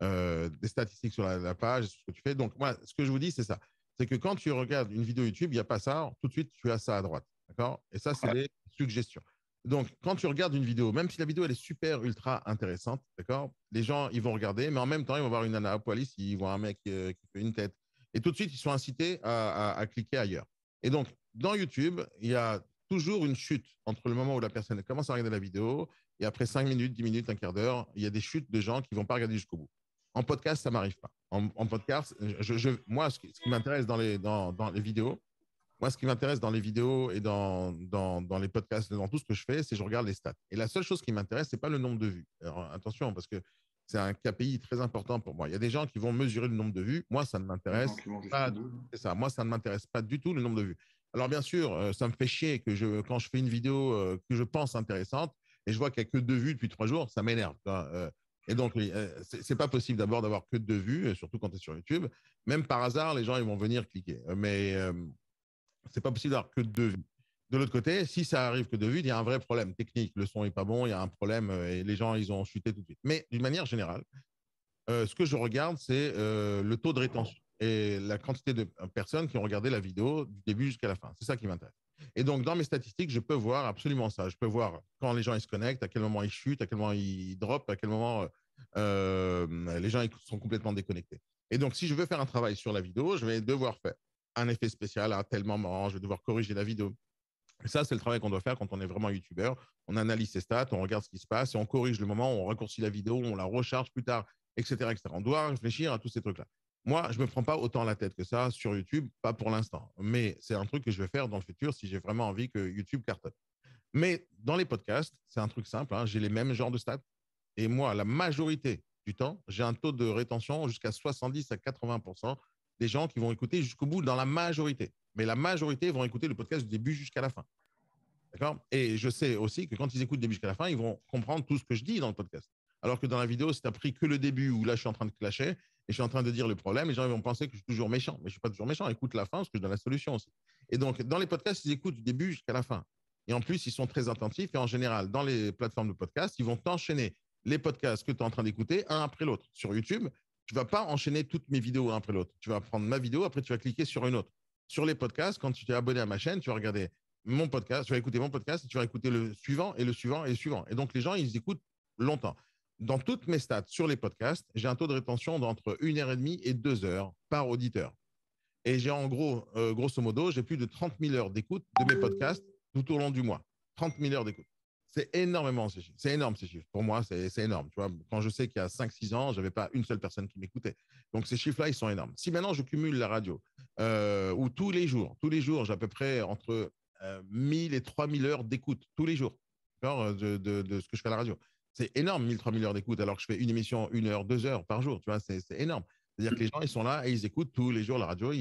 des statistiques sur la page, ce que tu fais. Donc, moi, ce que je vous dis, c'est ça. C'est que quand tu regardes une vidéo YouTube, il n'y a pas ça, tout de suite, tu as ça à droite. D'accord? Et ça, c'est les suggestions. Donc, quand tu regardes une vidéo, même si la vidéo elle est super ultra intéressante, d'accord, les gens ils vont regarder, mais en même temps ils vont voir une nana à poil ici, ils voient un mec qui fait une tête, et tout de suite ils sont incités à cliquer ailleurs. Et donc dans YouTube, il y a toujours une chute entre le moment où la personne commence à regarder la vidéo et après 5 minutes, 10 minutes, un quart d'heure, il y a des chutes de gens qui ne vont pas regarder jusqu'au bout. En podcast, ça ne m'arrive pas. En podcast, moi, ce qui m'intéresse dans les vidéos, moi, ce qui m'intéresse dans les vidéos et dans les podcasts, dans tout ce que je fais, c'est que je regarde les stats. Et la seule chose qui m'intéresse, ce n'est pas le nombre de vues. Alors, attention, parce que c'est un KPI très important pour moi. Il y a des gens qui vont mesurer le nombre de vues. Moi, ça ne m'intéresse pas. C'est ça. Moi, ça ne m'intéresse pas du tout le nombre de vues. Alors, bien sûr, ça me fait chier que quand je fais une vidéo que je pense intéressante et je vois qu'il n'y a que 2 vues depuis 3 jours, ça m'énerve. Et donc, c'est pas possible d'abord d'avoir que 2 vues, surtout quand tu es sur YouTube. Même par hasard, les gens ils vont venir cliquer. Mais c'est pas possible d'avoir que 2 vues. De l'autre côté, si ça arrive que 2 vues, il y a un vrai problème technique. Le son est pas bon, il y a un problème et les gens, ils ont chuté tout de suite. Mais d'une manière générale, ce que je regarde, c'est le taux de rétention et la quantité de personnes qui ont regardé la vidéo du début jusqu'à la fin. C'est ça qui m'intéresse. Et donc, dans mes statistiques, je peux voir absolument ça. Je peux voir quand les gens ils se connectent, à quel moment ils chutent, à quel moment ils droppent, à quel moment les gens ils sont complètement déconnectés. Et donc, si je veux faire un travail sur la vidéo, je vais devoir faire un effet spécial à tel moment, je vais devoir corriger la vidéo. Et ça, c'est le travail qu'on doit faire quand on est vraiment youtubeur. On analyse ses stats, on regarde ce qui se passe et on corrige le moment, on raccourcit la vidéo, on la recharge plus tard, etc., etc. On doit réfléchir à tous ces trucs-là. Moi, je ne me prends pas autant la tête que ça sur YouTube, pas pour l'instant. Mais c'est un truc que je vais faire dans le futur si j'ai vraiment envie que YouTube cartonne. Mais dans les podcasts, c'est un truc simple, hein, j'ai les mêmes genres de stats. Et moi, la majorité du temps, j'ai un taux de rétention jusqu'à 70 à 80% des gens qui vont écouter jusqu'au bout dans la majorité. Mais la majorité vont écouter le podcast du début jusqu'à la fin. D'accord? Et je sais aussi que quand ils écoutent du début jusqu'à la fin, ils vont comprendre tout ce que je dis dans le podcast. Alors que dans la vidéo, si tu as pris que le début où là, je suis en train de clasher et je suis en train de dire le problème, les gens vont penser que je suis toujours méchant. Mais je ne suis pas toujours méchant. Écoute la fin parce que je donne la solution aussi. Et donc, dans les podcasts, ils écoutent du début jusqu'à la fin. Et en plus, ils sont très attentifs. Et en général, dans les plateformes de podcast, ils vont t'enchaîner les podcasts que tu es en train d'écouter un après l'autre. Sur YouTube, tu ne vas pas enchaîner toutes mes vidéos un après l'autre. Tu vas prendre ma vidéo, après tu vas cliquer sur une autre. Sur les podcasts, quand tu t'es abonné à ma chaîne, tu vas regarder mon podcast, tu vas écouter mon podcast, et tu vas écouter le suivant et le suivant et le suivant. Et donc, les gens, ils écoutent longtemps. dans toutes mes stats sur les podcasts, j'ai un taux de rétention d'entre 1h30 et 2 heures par auditeur. Et j'ai en gros, grosso modo, j'ai plus de 30 000 heures d'écoute de mes podcasts tout au long du mois. 30 000 heures d'écoute. C'est énormément ces chiffres. C'est énorme ces chiffres. Pour moi, c'est énorme. Tu vois, quand je sais qu'il y a 5-6 ans, je n'avais pas une seule personne qui m'écoutait. Donc ces chiffres-là, ils sont énormes. Si maintenant je cumule la radio, où tous les jours, j'ai à peu près entre 1000 et 3000 heures d'écoute tous les jours de ce que je fais à la radio. C'est énorme, 1000-3000 heures d'écoute, alors que je fais une émission 1 heure, 2 heures par jour. Tu vois, c'est énorme. C'est-à-dire que les gens, ils sont là et ils écoutent tous les jours la radio.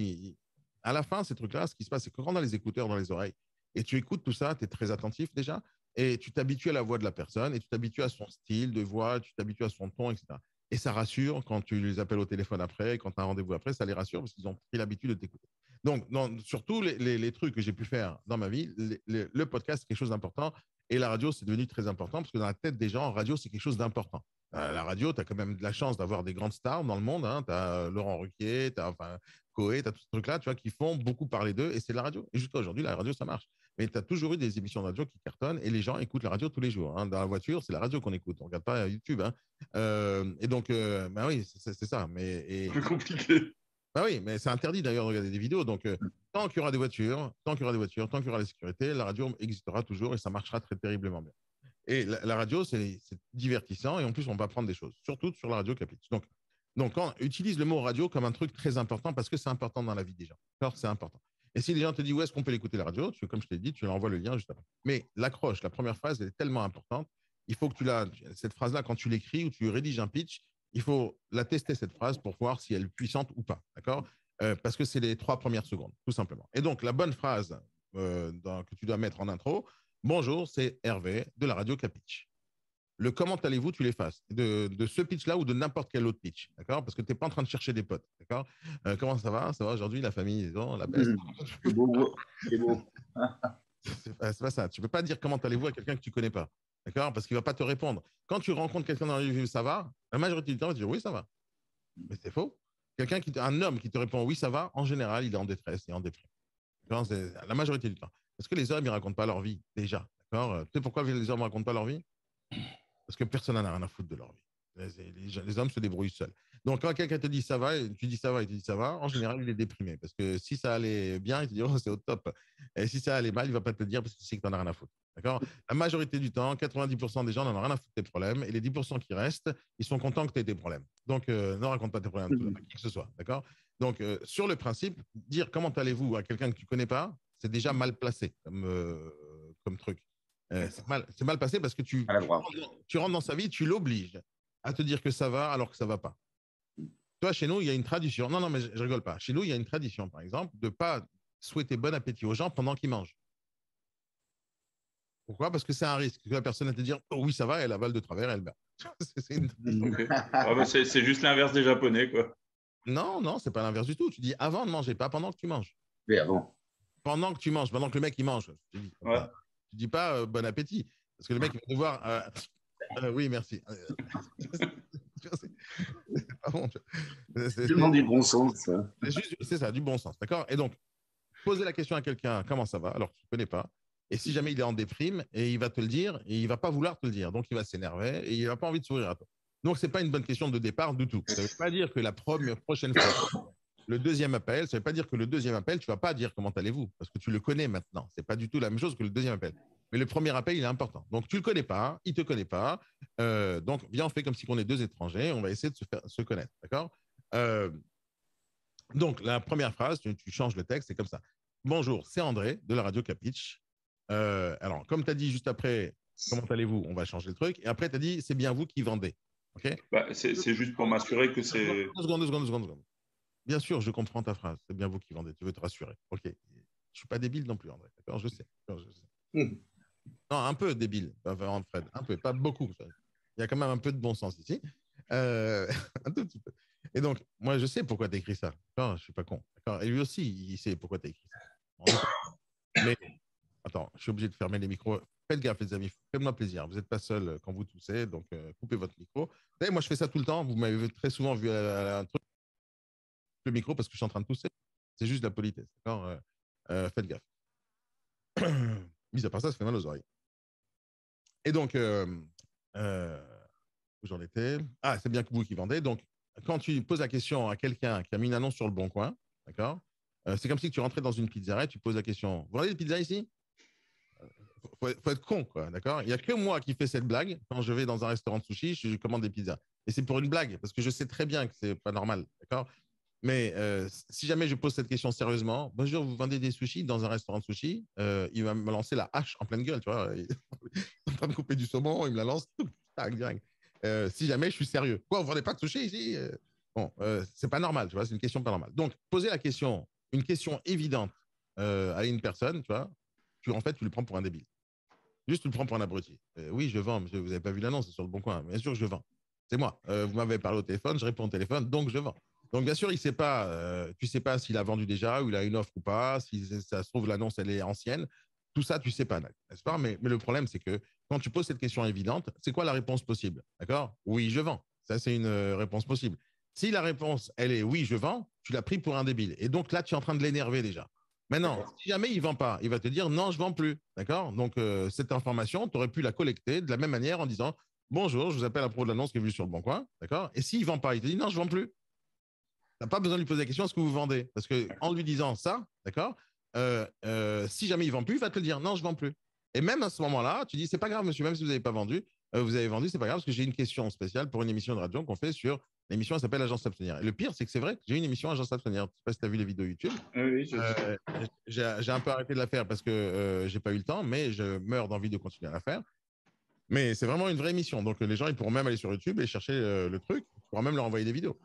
À la fin, ces trucs-là, ce qui se passe, c'est que quand on a les écouteurs dans les oreilles et tu écoutes tout ça, tu es très attentif déjà et tu t'habitues à la voix de la personne et tu t'habitues à son style de voix, tu t'habitues à son ton, etc. Et ça rassure quand tu les appelles au téléphone après, quand tu as un rendez-vous après, ça les rassure parce qu'ils ont pris l'habitude de t'écouter. Donc, surtout les trucs que j'ai pu faire dans ma vie, le podcast, c'est quelque chose d'important et la radio, c'est devenu très important parce que dans la tête des gens, radio, c'est quelque chose d'important. La radio, tu as quand même de la chance d'avoir des grandes stars dans le monde. Hein. Tu as Laurent Ruquier, tu as Coé, tu as tous ces trucs-là, tu vois, qui font beaucoup parler d'eux et c'est la radio. Et jusqu'à aujourd'hui, la radio, ça marche. Mais tu as toujours eu des émissions de radio qui cartonnent et les gens écoutent la radio tous les jours. Hein. Dans la voiture, c'est la radio qu'on écoute. On ne regarde pas YouTube. Hein. Et donc, bah oui, c'est ça. C'est compliqué. Bah oui, mais c'est interdit d'ailleurs de regarder des vidéos. Donc, tant qu'il y aura des voitures, tant qu'il y aura la sécurité, la radio existera toujours et ça marchera très terriblement bien. Et la radio, c'est divertissant et en plus, on va apprendre des choses, surtout sur la radio Capitch. Donc utilise le mot radio comme un truc très important parce que c'est important dans la vie des gens. Alors, c'est important. Et si les gens te disent où est-ce qu'on peut l'écouter la radio, comme je t'ai dit, tu leur envoies le lien juste après. Mais l'accroche, la première phrase, elle est tellement importante. Il faut que cette phrase-là, quand tu l'écris ou tu rédiges un pitch, il faut la tester, cette phrase, pour voir si elle est puissante ou pas. D'accord parce que c'est les 3 premières secondes, tout simplement. Et donc, la bonne phrase que tu dois mettre en intro, bonjour, c'est Hervé de la radio Capitch. Le comment allez-vous, tu l'effaces de ce pitch-là ou de n'importe quel autre pitch, d'accord? Parce que tu n'es pas en train de chercher des potes, d'accord? Comment ça va? Ça va aujourd'hui, la famille, la peste? C'est beau, c'est beau. C'est pas ça. Tu ne peux pas dire comment allez-vous à quelqu'un que tu ne connais pas, d'accord? Parce qu'il ne va pas te répondre. Quand tu rencontres quelqu'un dans la rue, ça va? La majorité du temps, il va te dire oui, ça va. Mais c'est faux. Un homme qui te répond oui, ça va, en général, il est en détresse, il est en déprime. La majorité du temps. Parce que les hommes, ils ne racontent pas leur vie, déjà, d'accord? Tu sais pourquoi les hommes ne racontent pas leur vie? Parce que personne n'en a rien à foutre de leur vie. Les hommes se débrouillent seuls. Donc, quand quelqu'un te dit ça va, et tu dis ça va, et tu dis ça va, en général, il est déprimé. Parce que si ça allait bien, il te dit oh, c'est au top. Et si ça allait mal, il ne va pas te le dire parce qu'il sait que tu n'en as rien à foutre. D'accord? La majorité du temps, 90% des gens n'en ont rien à foutre de tes problèmes. Et les 10% qui restent, ils sont contents que tu aies des problèmes. Donc, ne raconte pas tes problèmes à qui que ce soit. D'accord? Donc, sur le principe, dire comment allez-vous à quelqu'un que tu ne connais pas, c'est déjà mal placé comme truc. C'est mal passé parce que tu rentres dans sa vie, tu l'obliges à te dire que ça va alors que ça ne va pas. Toi, chez nous, il y a une tradition. Non, mais je rigole pas. Chez nous, il y a une tradition, par exemple, de ne pas souhaiter bon appétit aux gens pendant qu'ils mangent. Pourquoi? Parce que c'est un risque que la personne va te dire oh, oui, ça va, elle avale de travers, elle meurt. C'est juste l'inverse des Japonais, quoi. Non, c'est pas l'inverse du tout. Tu dis avant de manger, pas pendant que tu manges. Mais avant. Pendant que tu manges, pendant que le mec il mange. Tu dis pas bon appétit. Parce que le mec il va te voir. Oui, merci. C'est pas bon. C'est tellement du bon sens. C'est ça, du bon sens. D'accord? Et donc, poser la question à quelqu'un, comment ça va, alors que tu ne connais pas. Et si jamais il est en déprime, et il va te le dire, et il ne va pas vouloir te le dire. Donc, il va s'énerver et il n'a pas envie de sourire à toi. Donc, ce n'est pas une bonne question de départ du tout. Ça ne veut pas dire que la prochaine fois, le deuxième appel, ça ne veut pas dire que le deuxième appel, tu ne vas pas dire comment allez-vous, parce que tu le connais maintenant. Ce n'est pas du tout la même chose que le deuxième appel. Mais le premier appel, il est important. Donc, tu ne le connais pas, il ne te connaît pas. Donc, viens, on fait comme si on est 2 étrangers. On va essayer de se connaître. D'accord? Donc, la première phrase, tu changes le texte, c'est comme ça. Bonjour, c'est André de la radio Capitch. Alors, comme tu as dit juste après, comment allez-vous? On va changer le truc. Et après, tu as dit, c'est bien vous qui vendez. Okay? C'est juste pour m'assurer que c'est… 2 secondes. Bien sûr, je comprends ta phrase. C'est bien vous qui vendez. Tu veux te rassurer. OK. Je ne suis pas débile non plus, André. D'accord? Je sais. Non, un peu débile, Fred. Un peu, pas beaucoup. Il y a quand même un peu de bon sens ici. Un tout petit peu. Et donc, moi, je sais pourquoi tu as écrit ça. Je ne suis pas con. Et lui aussi, il sait pourquoi tu as écrit ça. Mais, attends, je suis obligé de fermer les micros. Faites gaffe, les amis. Faites-moi plaisir. Vous n'êtes pas seul quand vous toussez, donc coupez votre micro. Vous savez, moi, je fais ça tout le temps. Vous m'avez très souvent vu un truc, le micro, parce que je suis en train de tousser. C'est juste de la politesse. D'accord? Faites gaffe. Mis à part ça fait mal aux oreilles. Et donc, où j'en étais. Ah, c'est bien que vous qui vendez. Donc, quand tu poses la question à quelqu'un qui a mis une annonce sur le Bon Coin, d'accord, c'est comme si tu rentrais dans une pizzeria et tu poses la question, vous vendez des pizzas ici? Faut être con, quoi, d'accord? Il n'y a que moi qui fais cette blague quand je vais dans un restaurant de sushi, je commande des pizzas. Et c'est pour une blague, parce que je sais très bien que c'est pas normal, d'accord? Mais si jamais je pose cette question sérieusement, bonjour, vous vendez des sushis dans un restaurant de sushi, il va me lancer la hache en pleine gueule, tu vois. Il est en train de couper du saumon, il me la lance, tac, direct. Si jamais je suis sérieux. Quoi, vous vendez pas de sushis ici? Bon, c'est pas normal, tu vois, c'est une question pas normale. Donc, poser la question, une question évidente à une personne, tu vois, en fait, tu le prends pour un débile. Juste, tu le prends pour un abruti. Oui, je vends, monsieur, vous n'avez pas vu l'annonce, c'est sur le Bon Coin. Bien sûr que je vends. C'est moi. Vous m'avez parlé au téléphone, je réponds au téléphone, donc je vends. Donc, bien sûr, il sait pas, tu ne sais pas s'il a vendu déjà ou il a une offre ou pas, si ça se trouve, l'annonce, elle est ancienne. Tout ça, tu ne sais pas, n'est-ce pas? Mais le problème, c'est que quand tu poses cette question évidente, c'est quoi la réponse possible? D'accord? Oui, je vends. Ça, c'est une réponse possible. Si la réponse, elle est oui, je vends, tu l'as pris pour un débile. Et donc là, tu es en train de l'énerver déjà. Maintenant, si jamais il ne vend pas, il va te dire non, je ne vends plus. D'accord? Donc, cette information, tu aurais pu la collecter de la même manière en disant bonjour, je vous appelle à propos de l'annonce qui est vue sur le Bon Coin. D'accord? Et s'il ne vend pas, il te dit non, je ne vends plus. Tu n'as pas besoin de lui poser la question est-ce que vous vendez? Parce qu'en lui disant ça, d'accord, si jamais il ne vend plus, il va te le dire non, je ne vends plus. Et même à ce moment-là, tu dis c'est pas grave, monsieur, même si vous n'avez pas vendu, vous avez vendu, c'est pas grave, parce que j'ai une question spéciale pour une émission de radio qu'on fait sur l'émission, elle s'appelle Agence S'abstenir. Et le pire, c'est que c'est vrai que j'ai une émission Agence S'abstenir. Je ne sais pas si tu as vu les vidéos YouTube. Oui, je sais. J'ai un peu arrêté de la faire parce que j'ai pas eu le temps, mais je meurs d'envie de continuer à la faire. Mais c'est vraiment une vraie émission. Donc les gens, ils pourront même aller sur YouTube et chercher le truc. Tu pourras même leur envoyer des vidéos.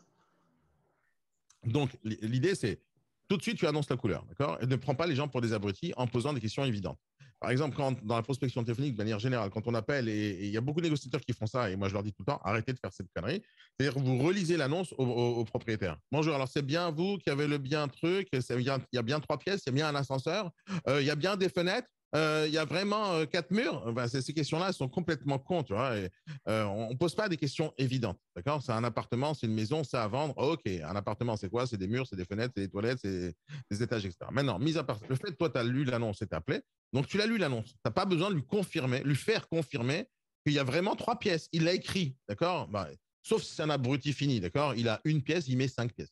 Donc l'idée, c'est tout de suite, tu annonces la couleur, d'accord? Et ne prends pas les gens pour des abrutis en posant des questions évidentes. Par exemple, dans la prospection téléphonique, de manière générale, quand on appelle, et il y a beaucoup de négociateurs qui font ça, et moi je leur dis tout le temps, arrêtez de faire cette connerie. C'est-à-dire que vous relisez l'annonce au propriétaire. Bonjour, alors c'est bien vous qui avez le bien truc, il y a bien 3 pièces, il y a bien un ascenseur, il y a bien des fenêtres, il y a vraiment 4 murs. Ben, ces questions-là sont complètement cons, tu vois. Et, on ne pose pas des questions évidentes, d'accord? C'est un appartement, c'est une maison, c'est à vendre. Ok, un appartement, c'est quoi? C'est des murs, c'est des fenêtres, c'est des toilettes, c'est des étages, etc. Maintenant, mis à part le fait que toi, tu as lu l'annonce et t'as appelé, donc tu l'as lu l'annonce. Tu n'as pas besoin de lui faire confirmer qu'il y a vraiment 3 pièces. Il l'a écrit, d'accord? Ben, sauf si c'est un abruti fini, d'accord? Il a une pièce, il met 5 pièces.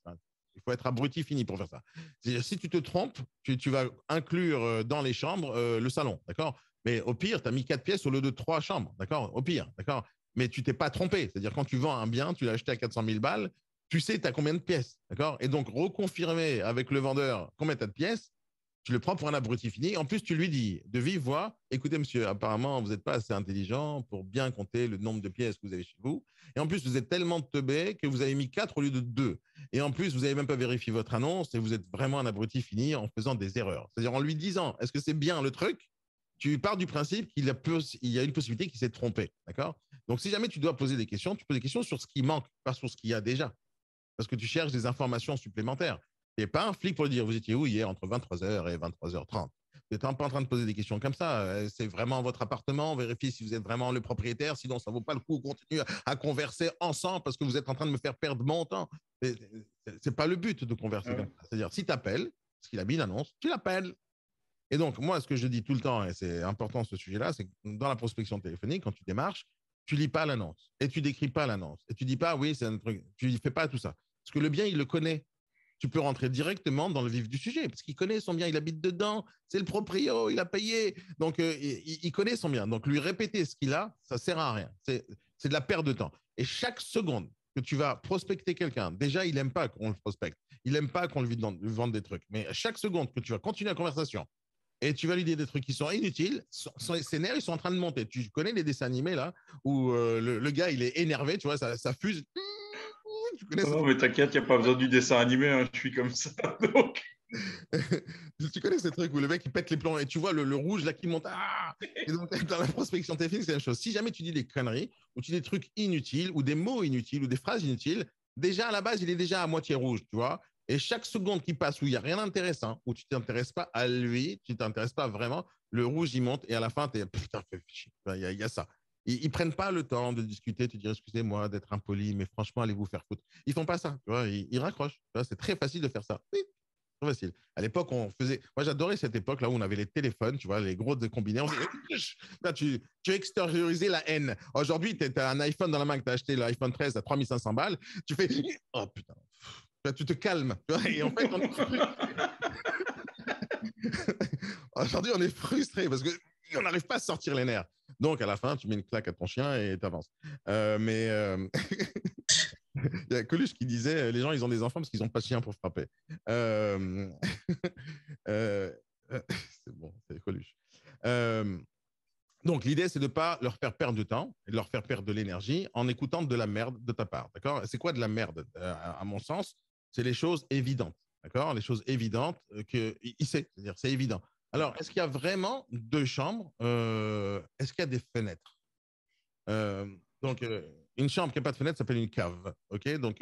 Il faut être abruti fini pour faire ça. C'est-à-dire, si tu te trompes, tu vas inclure dans les chambres le salon, d'accord? Mais au pire, tu as mis 4 pièces au lieu de 3 chambres, d'accord? Au pire, d'accord? Mais tu t'es pas trompé. C'est-à-dire, quand tu vends un bien, tu l'as acheté à 400 000 balles, tu sais, tu as combien de pièces, d'accord? Et donc, reconfirmer avec le vendeur combien tu as de pièces, tu le prends pour un abruti fini. En plus, tu lui dis de vive voix, écoutez, monsieur, apparemment, vous n'êtes pas assez intelligent pour bien compter le nombre de pièces que vous avez chez vous. Et en plus, vous êtes tellement teubé que vous avez mis 4 au lieu de 2. Et en plus, vous n'avez même pas vérifié votre annonce et vous êtes vraiment un abruti fini en faisant des erreurs. C'est-à-dire en lui disant, est-ce que c'est bien le truc? Tu pars du principe qu'il y a une possibilité qu'il s'est trompé. D'accord? Donc, si jamais tu dois poser des questions, tu poses des questions sur ce qui manque, pas sur ce qu'il y a déjà. Parce que tu cherches des informations supplémentaires. Tu n'es pas un flic pour dire vous étiez où hier entre 23h et 23h30. Vous n'êtes pas en train de poser des questions comme ça. C'est vraiment votre appartement. Vérifiez si vous êtes vraiment le propriétaire. Sinon, ça ne vaut pas le coup. Continuer à converser ensemble parce que vous êtes en train de me faire perdre mon temps. Ce n'est pas le but de converser comme ça. C'est-à-dire, si tu appelles, parce qu'il a mis une annonce, tu l'appelles. Et donc, moi, ce que je dis tout le temps, et c'est important ce sujet-là, c'est que dans la prospection téléphonique, quand tu démarches, tu lis pas l'annonce et tu décris pas l'annonce. Et tu dis pas, oui, c'est un truc. Tu ne fais pas tout ça. Parce que le bien, il le connaît. Tu peux rentrer directement dans le vif du sujet, parce qu'il connaît son bien, il habite dedans, c'est le proprio, il a payé. Donc, il connaît son bien. Donc, lui répéter ce qu'il a, ça ne sert à rien. C'est de la perte de temps. Et chaque seconde que tu vas prospecter quelqu'un, déjà, il n'aime pas qu'on le prospecte. Il n'aime pas qu'on lui vende des trucs. Mais chaque seconde que tu vas continuer la conversation et tu vas lui dire des trucs qui sont inutiles, ses nerfs, ils sont en train de monter. Tu connais les dessins animés, là, où le gars, il est énervé, tu vois, ça fuse. Tu connais Non, mais t'inquiète, il n'y a pas besoin du dessin animé, hein, je suis comme ça. Donc... tu connais ce truc où le mec il pète les plombs et tu vois le rouge là qui monte. Ah et donc, dans la prospection téléphonique, c'est la même chose. Si jamais tu dis des conneries ou tu dis des trucs inutiles ou des mots inutiles ou des phrases inutiles, déjà à la base, il est déjà à moitié rouge, tu vois. Et chaque seconde qui passe où il n'y a rien d'intéressant, où tu ne t'intéresses pas à lui, tu ne t'intéresses pas vraiment, le rouge il monte et à la fin, tu es putain, fais chier. Il y a ça. Ils ne prennent pas le temps de discuter, te dire excusez-moi d'être impoli, mais franchement, allez vous faire foutre. Ils ne font pas ça, tu vois, ils raccrochent. C'est très facile de faire ça. Oui. Trop facile. À l'époque, on faisait. Moi, j'adorais cette époque là où on avait les téléphones, tu vois, les gros combinés. Là, tu extériorisais la haine. Aujourd'hui, tu as un iPhone dans la main que tu as acheté, l'iPhone 13 à 3500 balles. Tu fais oh putain. Là, tu te calmes. Tu vois, et en fait, aujourd'hui, on est frustré parce qu'on n'arrive pas à sortir les nerfs. Donc, à la fin, tu mets une claque à ton chien et tu avances. Il y a Coluche qui disait les gens, ils ont des enfants parce qu'ils n'ont pas de chien pour frapper. Euh... euh... c'est bon, c'est Coluche. Donc, l'idée, c'est de ne pas leur faire perdre du temps et de leur faire perdre de l'énergie en écoutant de la merde de ta part. D'accord? C'est quoi de la merde? À mon sens, c'est les choses évidentes. D'accord? Les choses évidentes qu'il sait, c'est-à-dire c'est évident. Alors, est-ce qu'il y a vraiment deux chambres? Est-ce qu'il y a des fenêtres? Donc, une chambre qui n'a pas de fenêtre s'appelle une cave. OK? Donc,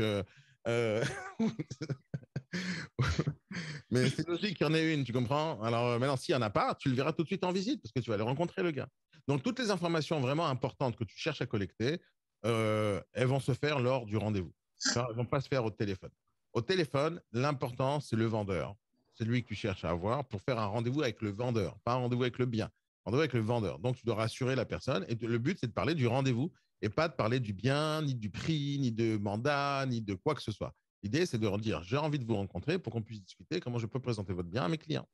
mais c'est logique qu'il y en ait une, tu comprends? Alors, maintenant, s'il n'y en a pas, tu le verras tout de suite en visite parce que tu vas aller rencontrer le gars. Donc, toutes les informations vraiment importantes que tu cherches à collecter, elles vont se faire lors du rendez-vous. Elles ne vont pas se faire au téléphone. Au téléphone, l'important, c'est le vendeur. C'est lui que tu cherches à avoir pour faire un rendez-vous avec le vendeur, pas un rendez-vous avec le bien. Rendez-vous avec le vendeur. Donc, tu dois rassurer la personne. Et le but, c'est de parler du rendez-vous et pas de parler du bien, ni du prix, ni de mandat, ni de quoi que ce soit. L'idée, c'est de leur dire j'ai envie de vous rencontrer pour qu'on puisse discuter comment je peux présenter votre bien à mes clients.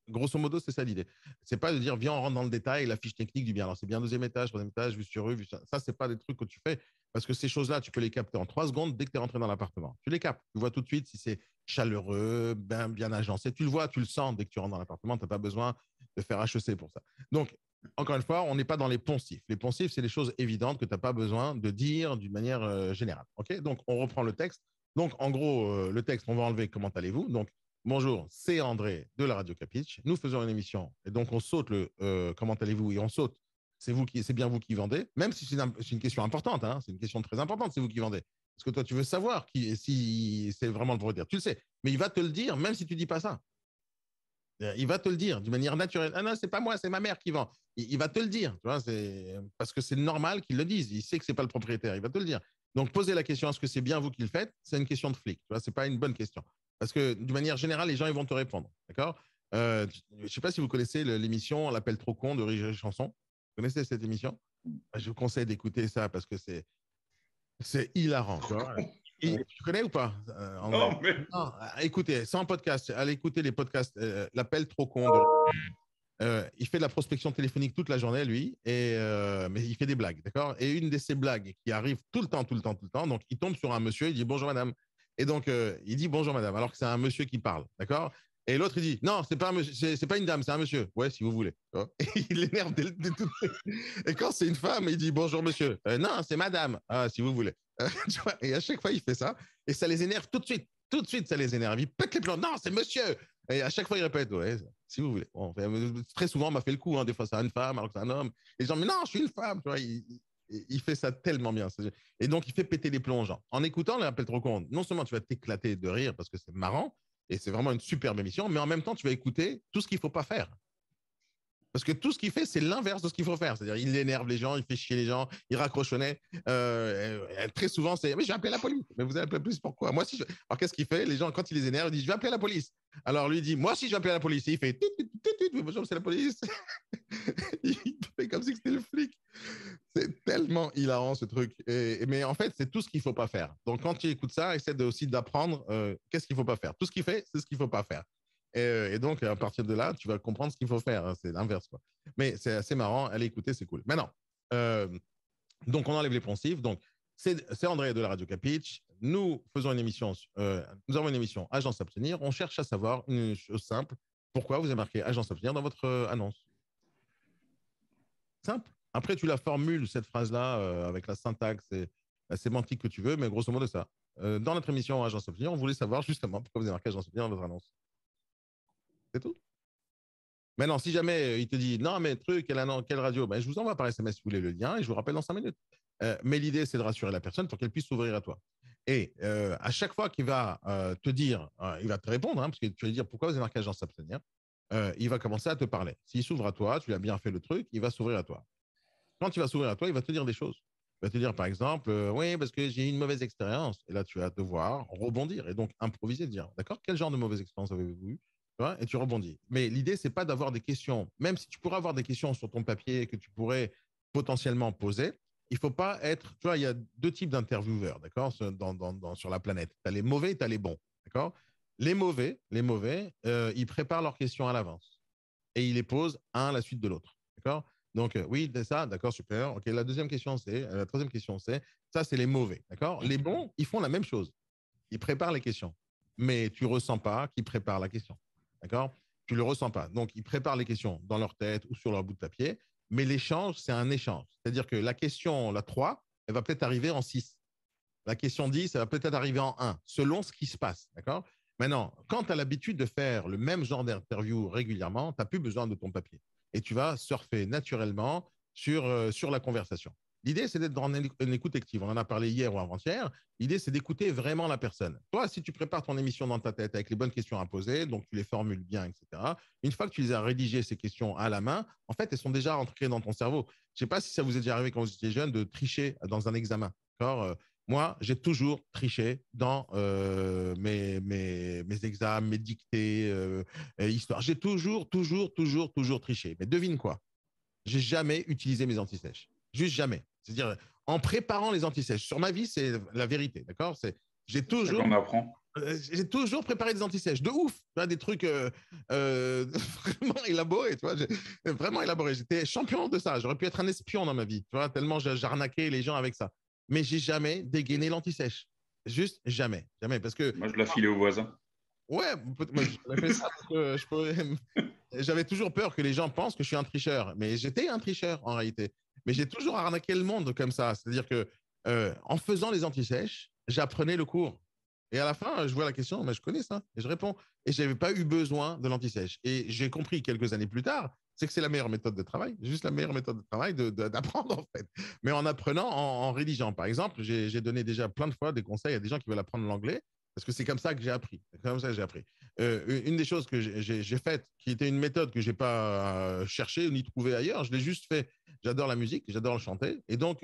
Grosso modo, c'est ça l'idée. C'est pas de dire viens, on rentre dans le détail, la fiche technique du bien. Alors, c'est bien deuxième étage, troisième étage, vue sur rue, vue sur... Ça, c'est pas des trucs que tu fais parce que ces choses-là, tu peux les capter en 3 secondes dès que tu es rentré dans l'appartement. Tu les captes. Tu vois tout de suite si c'est chaleureux, bien agencé. Tu le vois, tu le sens dès que tu rentres dans l'appartement. Tu n'as pas besoin de faire HEC pour ça. Donc, encore une fois, on n'est pas dans les poncifs. Les poncifs, c'est les choses évidentes que tu n'as pas besoin de dire d'une manière générale. OK? Donc, on reprend le texte. Donc, en gros, le texte, on va enlever comment allez-vous. Donc, bonjour, c'est André de la Radio Capitch. Nous faisons une émission et donc on saute le comment allez-vous et on saute. C'est bien vous qui vendez, même si c'est une question importante. Hein, c'est une question très importante. C'est vous qui vendez. Parce que toi, tu veux savoir si c'est vraiment le propriétaire. Tu le sais, mais il va te le dire, même si tu dis pas ça. Il va te le dire d'une manière naturelle. Ah non, c'est pas moi, c'est ma mère qui vend. Il va te le dire, tu vois, parce que c'est normal qu'il le dise. Il sait que c'est pas le propriétaire. Il va te le dire. Donc, poser la question est-ce que c'est bien vous qui le faites, c'est une question de flic. Tu vois, c'est pas une bonne question. Parce que d'une manière générale, les gens ils vont te répondre. D'accord? Je ne sais pas si vous connaissez l'émission L'appel trop con de Régis Chanson. Vous connaissez cette émission? Je vous conseille d'écouter ça parce que c'est hilarant. Tu vois? Tu connais ou pas Non, mais non, écoutez, c'est en podcast. Allez écouter les podcasts. L'appel trop con. Il fait de la prospection téléphonique toute la journée, lui, mais il fait des blagues, d'accord? Et une de ces blagues qui arrive tout le temps, donc il tombe sur un monsieur, il dit bonjour madame. Et donc, il dit bonjour madame, alors que c'est un monsieur qui parle, d'accord? Et l'autre, il dit non, c'est pas un monsieur, c'est pas une dame, c'est un monsieur. Ouais, si vous voulez. Et il l'énerve tout. Et quand c'est une femme, il dit bonjour monsieur. Non, c'est madame. Ah, si vous voulez. Tu vois, et à chaque fois, il fait ça. Et ça les énerve tout de suite. Tout de suite, ça les énerve. Il pète les plombs. Non, c'est monsieur. Et à chaque fois, il répète ouais, si vous voulez. Bon, très souvent, on m'a fait le coup. Hein. Des fois, c'est une femme alors que c'est un homme. Et les gens, mais non, je suis une femme. Tu vois, il fait ça tellement bien. Et donc, il fait péter les plombs aux gens. En écoutant l'appel trop con, non seulement tu vas t'éclater de rire parce que c'est marrant, et c'est vraiment une superbe émission, mais en même temps, tu vas écouter tout ce qu'il ne faut pas faire. Parce que tout ce qu'il fait, c'est l'inverse de ce qu'il faut faire. C'est-à-dire, il énerve les gens, il fait chier les gens, il raccroche au nez. Très souvent, c'est mais je vais appeler la police. Mais vous allez appeler la police pourquoi? Moi, si je... Alors, qu'est-ce qu'il fait? Les gens, quand il les énerve, ils disent je vais appeler la police. Alors, lui, il dit moi aussi, je vais appeler la police. Et il fait bonjour, c'est la police. Il fait comme si c'était le flic. C'est tellement hilarant ce truc. Mais en fait, c'est tout ce qu'il ne faut pas faire. Donc, quand tu écoutes ça, essaie aussi d'apprendre qu'est-ce qu'il ne faut pas faire. Tout ce qu'il fait, c'est ce qu'il ne faut pas faire. Et donc, à partir de là, tu vas comprendre ce qu'il faut faire. Hein. C'est l'inverse. Quoi. Mais c'est assez marrant. Allez écouter, c'est cool. Maintenant, donc, on enlève les poncifs. Donc, c'est André de la Radio Capitch. Nous faisons une émission, nous avons une émission Agence S'abstenir. On cherche à savoir une chose simple. Pourquoi vous avez marqué Agence S'abstenir dans votre annonce? Simple. Après, tu la formules, cette phrase-là, avec la syntaxe et la sémantique que tu veux, mais grosso modo, ça. Dans notre émission Agence S'abstenir, on voulait savoir justement pourquoi vous avez marqué Agence S'abstenir dans votre annonce. C'est tout. Maintenant, si jamais il te dit non, mais truc, quelle radio, ben, je vous envoie par SMS si vous voulez le lien et je vous rappelle dans 5 minutes. Mais l'idée, c'est de rassurer la personne pour qu'elle puisse s'ouvrir à toi. Et à chaque fois qu'il va te dire, il va te répondre, hein, parce que tu vas lui dire pourquoi vous avez marqué Agence S'abstenir, il va commencer à te parler. S'il s'ouvre à toi, tu as bien fait le truc, il va s'ouvrir à toi. Quand il va s'ouvrir à toi, il va te dire des choses. Il va te dire, par exemple, oui, parce que j'ai eu une mauvaise expérience. Et là, tu vas devoir rebondir et donc improviser, dire, d'accord, quel genre de mauvaise expérience avez-vous eu? Tu vois, et tu rebondis. Mais l'idée, c'est pas d'avoir des questions, même si tu pourrais avoir des questions sur ton papier que tu pourrais potentiellement poser, il faut pas être, tu vois, il y a deux types d'intervieweurs, d'accord, sur la planète. Tu as les mauvais et tu as les bons, d'accord. Ils préparent leurs questions à l'avance et ils les posent un à la suite de l'autre, d'accord. Donc, oui, c'est ça, d'accord, super. Ok, la troisième question, c'est, ça, c'est les mauvais, d'accord. Les bons, ils font la même chose. Ils préparent les questions, mais tu ressens pas qu'ils préparent la question, d'accord. Tu le ressens pas. Donc, ils préparent les questions dans leur tête ou sur leur bout de papier, mais l'échange, c'est un échange. C'est-à-dire que la question, la 3, elle va peut-être arriver en 6. La question 10, elle va peut-être arriver en 1, selon ce qui se passe, d'accord. Maintenant, quand tu as l'habitude de faire le même genre d'interview régulièrement, tu n'as plus besoin de ton papier. Et tu vas surfer naturellement sur la conversation. L'idée, c'est d'être dans une écoute active. On en a parlé hier ou avant-hier. L'idée, c'est d'écouter vraiment la personne. Toi, si tu prépares ton émission dans ta tête avec les bonnes questions à poser, donc tu les formules bien, etc., une fois que tu les as rédigées, ces questions à la main, en fait, elles sont déjà entrées dans ton cerveau. Je ne sais pas si ça vous est déjà arrivé quand vous étiez jeune de tricher dans un examen. Moi, j'ai toujours triché dans mes examens, mes dictées, histoires. J'ai toujours triché. Mais devine quoi? J'ai jamais utilisé mes antisèches. Juste jamais. C'est-à-dire, en préparant les antisèches. Sur ma vie, c'est la vérité, d'accord. J'ai C'est ça qu'on apprend. j'ai toujours préparé des antisèches, de ouf, tu vois, des trucs vraiment élaborés, tu vois, vraiment élaborés. J'étais champion de ça. J'aurais pu être un espion dans ma vie, tu vois, tellement j'arnaquais les gens avec ça. Mais j'ai jamais dégainé l'antisèche. Juste jamais, jamais, parce que Moi, je l'ai filé au voisin. ouais, moi, j'aurais fait ça parce que j'avais toujours peur que les gens pensent que je suis un tricheur, mais j'étais un tricheur en réalité. Mais j'ai toujours arnaqué le monde comme ça, c'est-à-dire que en faisant les antisèches, j'apprenais le cours. Et à la fin, je vois la question, mais je connais ça, et je réponds. Et je n'avais pas eu besoin de l'antisèche. Et j'ai compris quelques années plus tard, c'est que c'est la meilleure méthode de travail, juste la meilleure méthode de travail d'apprendre en fait. Mais en apprenant, en rédigeant. Par exemple, j'ai donné déjà plein de fois des conseils à des gens qui veulent apprendre l'anglais, parce que c'est comme ça que j'ai appris. C'est comme ça que j'ai appris. Une des choses que j'ai faites, qui était une méthode que je n'ai pas cherchée ni trouvée ailleurs, je l'ai juste fait. J'adore la musique, j'adore le chanter. Et donc,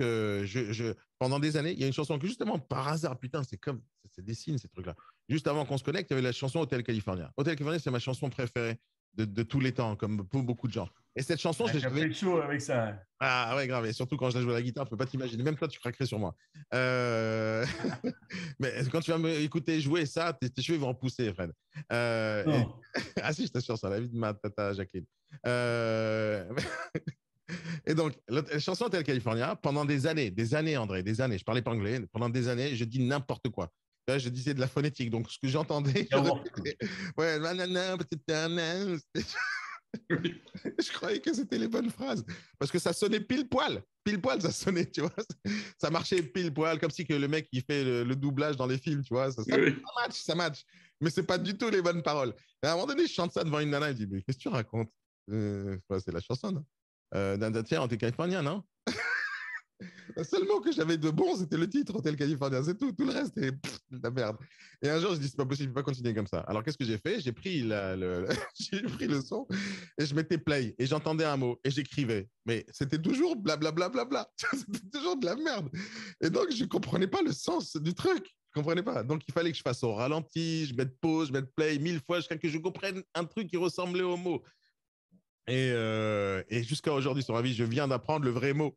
pendant des années, il y a une chanson que justement, par hasard, putain, c'est des signes, ces trucs-là. Juste avant qu'on se connecte, il y avait la chanson Hotel California. Hotel California, c'est ma chanson préférée de tous les temps, comme pour beaucoup de gens. Et cette chanson, je l'ai fait chaud avec ça. Ah ouais, grave. Et surtout quand je la joue à la guitare, je peux pas t'imaginer. Même toi, tu craquerais sur moi. Mais quand tu vas m'écouter jouer ça, tes cheveux vont repousser, Fred. Ah si, je t'assure, ça la vie de ma tata Jacqueline. Et donc, la chanson Hotel California, pendant des années, André, des années, je parlais pas anglais, pendant des années, je dis n'importe quoi. Là, je disais de la phonétique. Donc, ce que j'entendais, ouais, je croyais que c'était les bonnes phrases parce que ça sonnait pile poil, ça sonnait, tu vois, ça marchait pile poil comme si que le mec qui fait le doublage dans les films, tu vois, ça match, mais c'est pas du tout les bonnes paroles. Et à un moment donné, je chante ça devant une nana, elle dit mais qu'est-ce que tu racontes? C'est la chanson, non? Tiens, on est californien, non? Le seul mot que j'avais de bon, c'était le titre Hotel California. C'est tout. Tout le reste, c'est de la merde. Et un jour, je dis, c'est pas possible, je peux pas continuer comme ça. Alors, qu'est-ce que j'ai fait? J'ai pris, j'ai pris le son et je mettais play et j'entendais un mot et j'écrivais. Mais c'était toujours blablabla. Bla, bla, bla, bla. C'était toujours de la merde. Et donc, je comprenais pas le sens du truc. Je comprenais pas. Donc, il fallait que je fasse au ralenti, je mette pause, je mette play 1000 fois jusqu'à que je comprenne un truc qui ressemblait au mot. Et jusqu'à aujourd'hui, sur ma vie, je viens d'apprendre le vrai mot.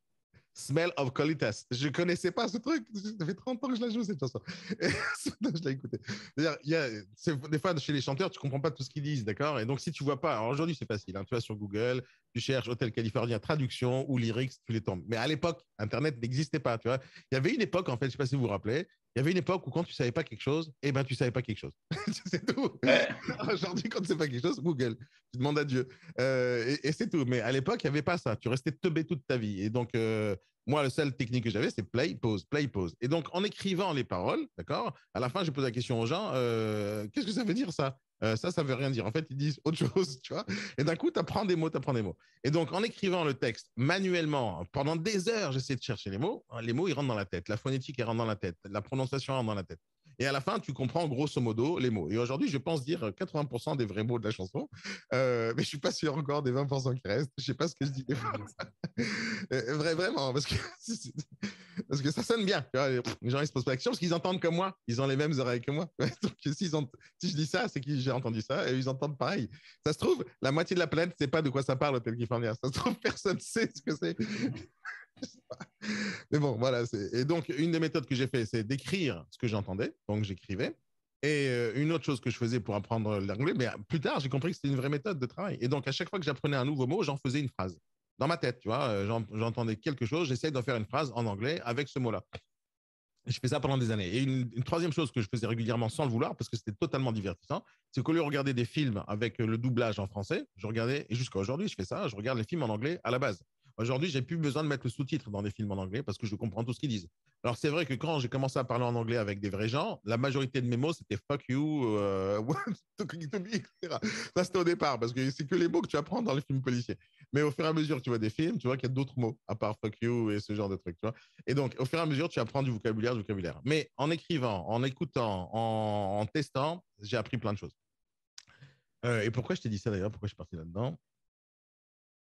Smell of Colitas. Je ne connaissais pas ce truc. Ça fait 30 ans que je la joue, cette chanson. Et je l'ai écoutée. Des fois, chez les chanteurs, tu ne comprends pas tout ce qu'ils disent, d'accord? Et donc, si tu ne vois pas, alors aujourd'hui, c'est facile. Hein, tu vas sur Google, tu cherches Hotel California, traduction ou lyrics, tu les tombes. Mais à l'époque, Internet n'existait pas, tu vois. Il y avait une époque, en fait, je ne sais pas si vous vous rappelez, il y avait une époque où quand tu ne savais pas quelque chose, eh ben, tu ne savais pas quelque chose. C'est tout. Ouais. Aujourd'hui, quand tu ne sais pas quelque chose, Google. Tu demandes à Dieu. Et c'est tout. Mais à l'époque, il n'y avait pas ça. Tu restais teubé toute ta vie. Et donc, moi, la seule technique que j'avais, c'est play, pause, play, pause. Et donc, en écrivant les paroles, d'accord, à la fin, je pose la question aux gens, qu'est-ce que ça veut dire ça? Ça veut rien dire. En fait, ils disent autre chose, tu vois. Et d'un coup, tu apprends des mots, tu apprends des mots. Et donc, en écrivant le texte manuellement, pendant des heures, j'essaie de chercher les mots, ils rentrent dans la tête. La phonétique, elle rentre dans la tête. La prononciation rentre dans la tête. Et à la fin, tu comprends grosso modo les mots. Et aujourd'hui, je pense dire 80% des vrais mots de la chanson, mais je ne suis pas sûr encore des 20% qui restent. Je ne sais pas ce que je dis des fois. Vraiment, parce que ça sonne bien. Tu vois, les gens, ils se posent pas la question parce qu'ils entendent comme moi. Ils ont les mêmes oreilles que moi. Donc, si je dis ça, c'est que j'ai entendu ça et ils entendent pareil. Ça se trouve, la moitié de la planète ne sait pas de quoi ça parle au California. Ça se trouve, personne ne sait ce que c'est. Mais bon, voilà. Et donc, une des méthodes que j'ai fait, c'est d'écrire ce que j'entendais. Donc, j'écrivais. Et une autre chose que je faisais pour apprendre l'anglais, mais plus tard, j'ai compris que c'était une vraie méthode de travail. Et donc, à chaque fois que j'apprenais un nouveau mot, j'en faisais une phrase. Dans ma tête, tu vois, j'entendais quelque chose, j'essayais d'en faire une phrase en anglais avec ce mot-là. Et je fais ça pendant des années. Et une troisième chose que je faisais régulièrement sans le vouloir, parce que c'était totalement divertissant, c'est qu'au lieu de regarder des films avec le doublage en français, je regardais, et jusqu'à aujourd'hui, je fais ça, je regarde les films en anglais à la base. Aujourd'hui, j'ai plus besoin de mettre le sous-titre dans des films en anglais parce que je comprends tout ce qu'ils disent. Alors, c'est vrai que quand j'ai commencé à parler en anglais avec des vrais gens, la majorité de mes mots, c'était fuck you, etc. Ça, c'était au départ parce que c'est que les mots que tu apprends dans les films policiers. Mais au fur et à mesure que tu vois des films, tu vois qu'il y a d'autres mots à part fuck you et ce genre de trucs. Tu vois. Et donc, au fur et à mesure, tu apprends du vocabulaire. Mais en écrivant, en écoutant, en testant, j'ai appris plein de choses. Et pourquoi je t'ai dit ça d'ailleurs? Pourquoi je suis parti là-dedans?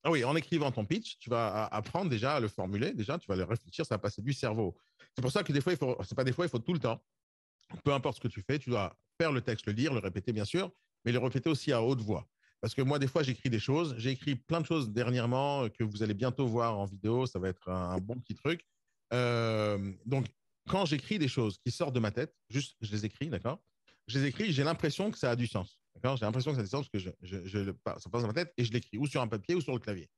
Ah oui, en écrivant ton pitch, tu vas apprendre déjà à le formuler, déjà, tu vas le réfléchir, ça va passer du cerveau. C'est pour ça que des fois, c'est pas des fois, il faut tout le temps. Peu importe ce que tu fais, tu dois faire le texte, le lire, le répéter, bien sûr, mais le répéter aussi à haute voix. Parce que moi, des fois, j'écris des choses. J'ai écrit plein de choses dernièrement que vous allez bientôt voir en vidéo. Ça va être un bon petit truc. Donc, quand j'écris des choses qui sortent de ma tête, juste, je les écris, d'accord? Je les écris, j'ai l'impression que ça a du sens. D'accord? J'ai l'impression que ça a du sens parce que ça passe dans ma tête et je l'écris ou sur un papier ou sur le clavier.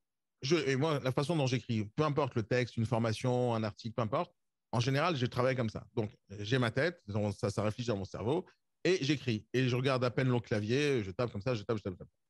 Et moi, la façon dont j'écris, peu importe le texte, une formation, un article, peu importe, en général, je travaille comme ça. Donc, j'ai ma tête, ça réfléchit dans mon cerveau, et j'écris. Et je regarde à peine le clavier, je tape comme ça, je tape.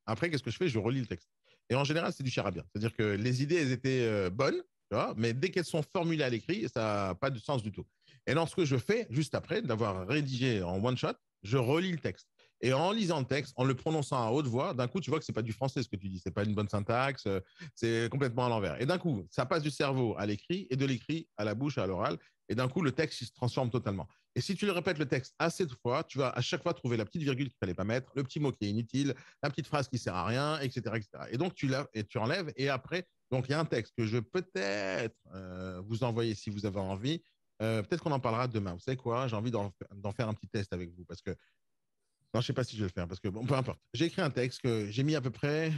Après, qu'est-ce que je fais? Je relis le texte. Et en général, c'est du charabia. C'est-à-dire que les idées, elles étaient bonnes, tu vois, mais dès qu'elles sont formulées à l'écrit, ça n'a pas de sens du tout. Et dans ce que je fais, juste après d'avoir rédigé en one shot, je relis le texte. Et en lisant le texte, en le prononçant à haute voix, d'un coup, tu vois que c'est pas du français ce que tu dis, c'est pas une bonne syntaxe, c'est complètement à l'envers. Et d'un coup, ça passe du cerveau à l'écrit et de l'écrit à la bouche, à l'oral. Et d'un coup, le texte, il se transforme totalement. Et si tu le répètes le texte assez de fois, tu vas à chaque fois trouver la petite virgule qu'il fallait pas mettre, le petit mot qui est inutile, la petite phrase qui sert à rien, etc., etc. Et donc, tu enlèves. Et après, donc, il y a un texte que je vais peut-être vous envoyer si vous avez envie. Peut-être qu'on en parlera demain. Vous savez quoi? J'ai envie d'en faire un petit test avec vous parce que non, je ne sais pas si je vais le faire parce que, bon, peu importe. J'ai écrit un texte que j'ai mis à peu près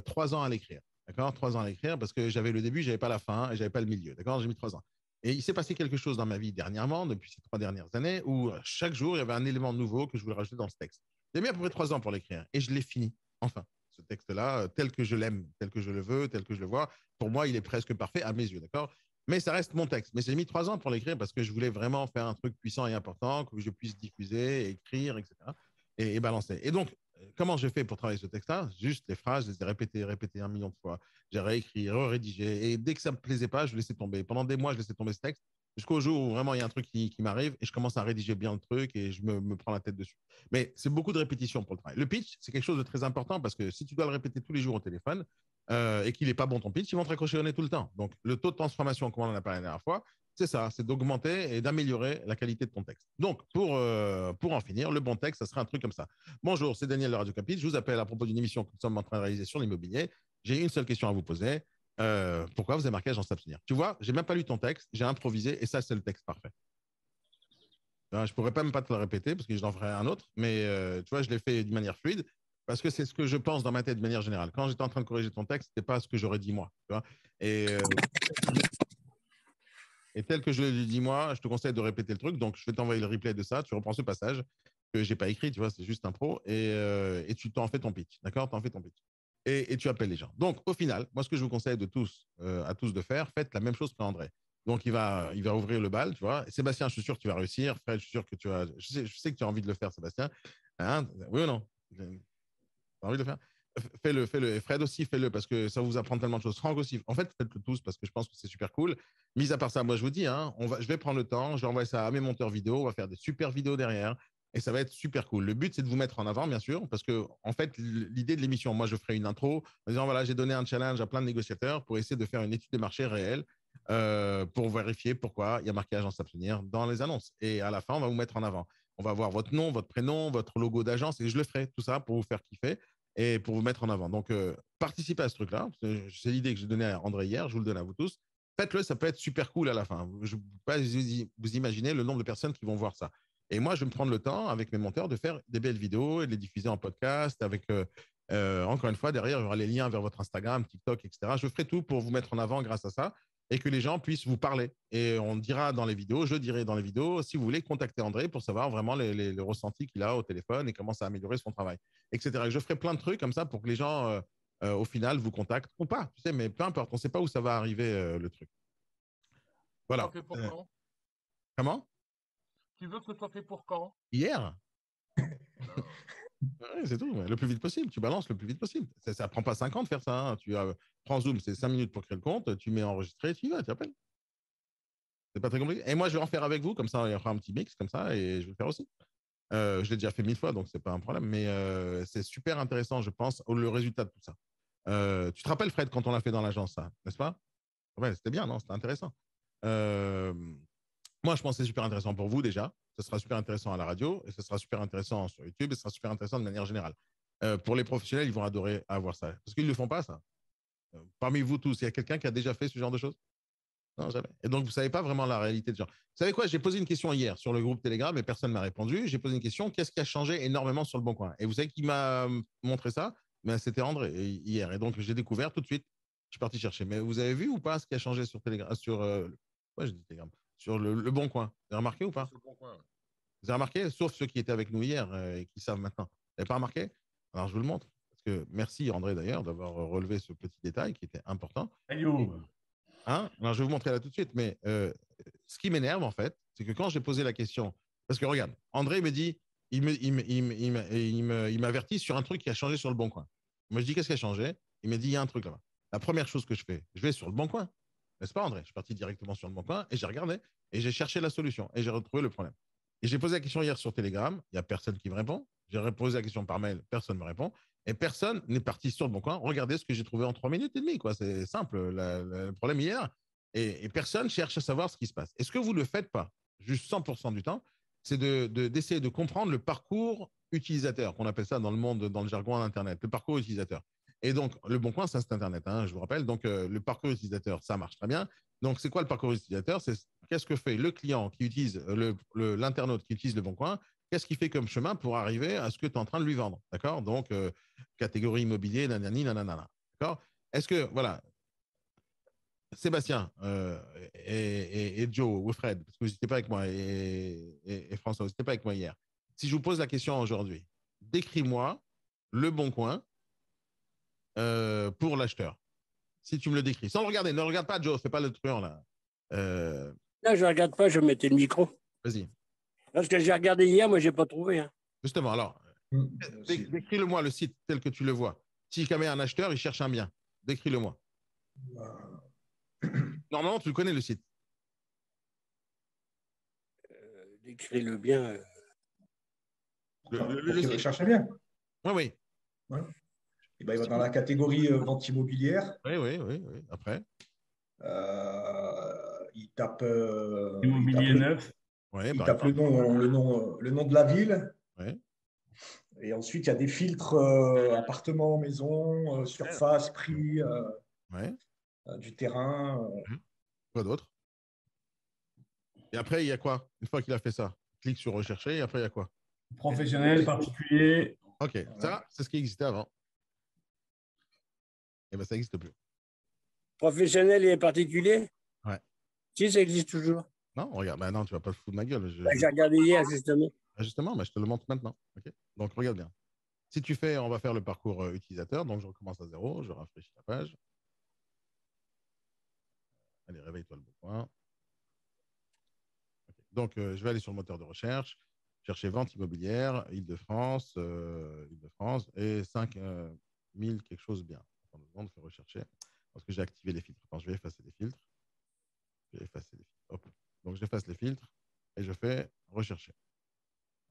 3 ans à l'écrire. D'accord? 3 ans à l'écrire parce que j'avais le début, je n'avais pas la fin et je n'avais pas le milieu. D'accord? J'ai mis 3 ans. Et il s'est passé quelque chose dans ma vie dernièrement, depuis ces 3 dernières années, où chaque jour, il y avait un élément nouveau que je voulais rajouter dans ce texte. J'ai mis à peu près 3 ans pour l'écrire et je l'ai fini, enfin. Ce texte-là, tel que je l'aime, tel que je le veux, tel que je le vois, pour moi, il est presque parfait à mes yeux. D'accord? Mais ça reste mon texte. Mais j'ai mis 3 ans pour l'écrire parce que je voulais vraiment faire un truc puissant et important, que je puisse diffuser, écrire, etc. Et balancer. Et donc, comment j'ai fait pour travailler ce texte-là? Juste les phrases, je les ai répétées 1 million de fois. J'ai réécrit, rédigé. Et dès que ça ne me plaisait pas, je laissais tomber. Pendant des mois, je laissais tomber ce texte jusqu'au jour où vraiment il y a un truc qui m'arrive et je commence à rédiger bien le truc et je me prends la tête dessus. Mais c'est beaucoup de répétition pour le travail. Le pitch, c'est quelque chose de très important parce que si tu dois le répéter tous les jours au téléphone et qu'il n'est pas bon ton pitch, ils vont te raccrocher au nez tout le temps. Donc, le taux de transformation, comme on en a parlé la dernière fois, c'est ça, c'est d'augmenter et d'améliorer la qualité de ton texte. Donc, pour en finir, le bon texte, ça serait un truc comme ça. Bonjour, c'est Daniel de Radio Campus. Je vous appelle à propos d'une émission que nous sommes en train de réaliser sur l'immobilier. J'ai une seule question à vous poser. Pourquoi vous avez marqué agence s'abstenir? Tu vois, j'ai même pas lu ton texte, j'ai improvisé et ça, c'est le texte parfait. Je pourrais même pas te le répéter parce que j'en ferai un autre, mais tu vois, je l'ai fait d'une manière fluide parce que c'est ce que je pense dans ma tête de manière générale. Quand j'étais en train de corriger ton texte, c'était pas ce que j'aurais dit moi. Tu vois et tel que je l'ai dit moi, je te conseille de répéter le truc. Donc, je vais t'envoyer le replay de ça. Tu reprends ce passage que j'ai pas écrit, tu vois, c'est juste un pro. Et tu t'en fais ton pitch. D'accord? T'en fais ton pitch. Et tu appelles les gens. Donc, au final, moi, ce que je vous conseille à tous de faire, faites la même chose qu'André. Donc, il va ouvrir le bal, tu vois. Sébastien, je suis sûr que tu vas réussir. Fred, je suis sûr que tu vas. Je sais que tu as envie de le faire, Sébastien. Hein? Oui ou non? Tu as envie de le faire? Fais-le, fais-le. Et Fred aussi, fais-le parce que ça vous apprend tellement de choses. Franck aussi. En fait, faites-le tous parce que je pense que c'est super cool. Mis à part ça, moi, je vous dis, hein, je vais prendre le temps, je vais envoyer ça à mes monteurs vidéo, on va faire des super vidéos derrière et ça va être super cool. Le but, c'est de vous mettre en avant, bien sûr, parce que, en fait, l'idée de l'émission, moi, je ferai une intro en disant, voilà, j'ai donné un challenge à plein de négociateurs pour essayer de faire une étude de marché réelle pour vérifier pourquoi il y a marqué agence s'abstenir dans les annonces. Et à la fin, on va vous mettre en avant. On va voir votre nom, votre prénom, votre logo d'agence et je le ferai tout ça pour vous faire kiffer et pour vous mettre en avant. Donc, participez à ce truc-là. C'est l'idée que j'ai donnée à André hier. Je vous le donne à vous tous. Faites-le, ça peut être super cool à la fin. Je ne peux pas vous imaginer le nombre de personnes qui vont voir ça. Et moi, je vais me prendre le temps avec mes monteurs de faire des belles vidéos et de les diffuser en podcast avec, encore une fois, derrière, il y aura les liens vers votre Instagram, TikTok, etc. Je ferai tout pour vous mettre en avant grâce à ça et que les gens puissent vous parler. Et on dira dans les vidéos, je dirai dans les vidéos, si vous voulez, contacter André pour savoir vraiment les ressentis qu'il a au téléphone et comment ça a amélioré son travail, etc. Et je ferai plein de trucs comme ça pour que les gens, au final, vous contactent ou pas, tu sais, mais peu importe, on ne sait pas où ça va arriver, le truc. Voilà. Ça fait pour quand? Comment? Tu veux que ce soit fait pour quand? Hier? Ouais, c'est tout, le plus vite possible. Tu balances le plus vite possible. Ça ne prend pas 5 ans de faire ça. Hein. Tu prends Zoom, c'est 5 minutes pour créer le compte, tu mets enregistrer, tu y vas, tu appelles. C'est pas très compliqué. Et moi, je vais en faire avec vous, comme ça, il y aura un petit mix comme ça, et je vais le faire aussi. Je l'ai déjà fait 1000 fois, donc c'est pas un problème. Mais c'est super intéressant, je pense, le résultat de tout ça. Tu te rappelles, Fred, quand on l'a fait dans l'agence, ça, n'est-ce pas? Ouais, c'était bien, non? C'était intéressant. Moi, je pense que c'est super intéressant pour vous déjà. Ce sera super intéressant à la radio et ce sera super intéressant sur YouTube et ce sera super intéressant de manière générale. Pour les professionnels, ils vont adorer avoir ça. Parce qu'ils ne le font pas, ça. Parmi vous tous, il y a quelqu'un qui a déjà fait ce genre de choses? Non, jamais. Et donc, vous ne savez pas vraiment la réalité de genre. Vous savez quoi? J'ai posé une question hier sur le groupe Telegram et personne ne m'a répondu. J'ai posé une question, qu'est-ce qui a changé énormément sur le Bon Coin? Et vous savez qui m'a montré ça? Ben, c'était André hier. Et donc, j'ai découvert tout de suite. Je suis parti chercher. Mais vous avez vu ou pas ce qui a changé sur Telegram, ouais, je dis Telegram, sur le Bon Coin? Vous avez remarqué ou pas? Bon coin, ouais. Vous avez remarqué? Sauf ceux qui étaient avec nous hier et qui savent maintenant. Vous n'avez pas remarqué? Alors, je vous le montre. Parce que merci, André, d'ailleurs, d'avoir relevé ce petit détail qui était important. Hein? Alors, je vais vous montrer là tout de suite. Mais ce qui m'énerve, en fait, c'est que quand j'ai posé la question, parce que regarde, André me dit, il m'avertit sur un truc qui a changé sur le Bon Coin. Moi, je dis, qu'est-ce qui a changé? Il me dit, il y a un truc là-bas. La première chose que je fais, je vais sur le Bon Coin. N'est-ce pas, André? Je suis parti directement sur le Bon Coin et j'ai regardé et j'ai cherché la solution et j'ai retrouvé le problème. Et j'ai posé la question hier sur Telegram, il n'y a personne qui me répond. J'ai posé la question par mail, personne ne me répond. Et personne n'est parti sur le Bon Coin. Regardez ce que j'ai trouvé en 3 minutes et demie. Quoi. C'est simple, le problème hier. Et personne cherche à savoir ce qui se passe. Et ce que vous ne le faites pas, juste 100% du temps, c'est d'essayer de comprendre le parcours utilisateur, qu'on appelle ça dans le monde, dans le jargon d'Internet, le parcours utilisateur. Et donc, le Bon Coin, c'est un site Internet, hein, je vous rappelle. Donc, le parcours utilisateur, ça marche très bien. Donc, c'est quoi le parcours utilisateur? C'est qu'est-ce que fait le client qui utilise, l'internaute qui utilise le Bon Coin? Qu'est-ce qu'il fait comme chemin pour arriver à ce que tu es en train de lui vendre? D'accord? Donc, catégorie immobilier, nanani, nanana. D'accord? Est-ce que, voilà, Sébastien et Joe ou Fred, parce que vous n'étiez pas avec moi, et François, vous n'étiez pas avec moi hier. Si je vous pose la question aujourd'hui, décris-moi le Bon Coin pour l'acheteur. Si tu me le décris. Sans le regarder. Ne regarde pas, Joe. Fais pas le truand, là. Là, je ne regarde pas, je mettais le micro. Vas-y. Parce que j'ai regardé hier, moi, je n'ai pas trouvé. Hein. Justement, alors, décris-le-moi le site tel que tu le vois. Si jamais un acheteur, il cherche un bien, décris-le-moi. Normalement, tu le connais, le site. Décris-le bien. Le site. Cherche bien. Oui, oui. Ouais. Et ben, il va dans la catégorie vente immobilière. Oui. Après. Il tape. Immobilier neuf. Ouais, il tape le nom de la ville. Ouais. Et ensuite, il y a des filtres appartement, maison, surface, prix, du terrain. Quoi d'autre? Et après, il y a quoi? Une fois qu'il a fait ça, clique sur rechercher et après, il y a quoi? Professionnel, particulier. Ok, ça, c'est ce qui existait avant. Et bien, ça n'existe plus. Professionnel et particulier? Ouais. Si, ça existe toujours. Non, regarde, bah non, tu vas pas te foutre de ma gueule. J'ai regardé hier, justement. Justement, mais je te le montre maintenant. Okay, donc, regarde bien. Si tu fais, on va faire le parcours utilisateur. Donc, je recommence à zéro. Je rafraîchis la page. Allez, réveille-toi le Bon Coin. Okay. Donc, je vais aller sur le moteur de recherche, chercher vente immobilière, Île-de-France, et 5000 quelque chose bien. Attends 2 secondes, je vais rechercher. Parce que j'ai activé les filtres. Attends, je vais effacer les filtres. Hop. Donc, j'efface les filtres et je fais rechercher.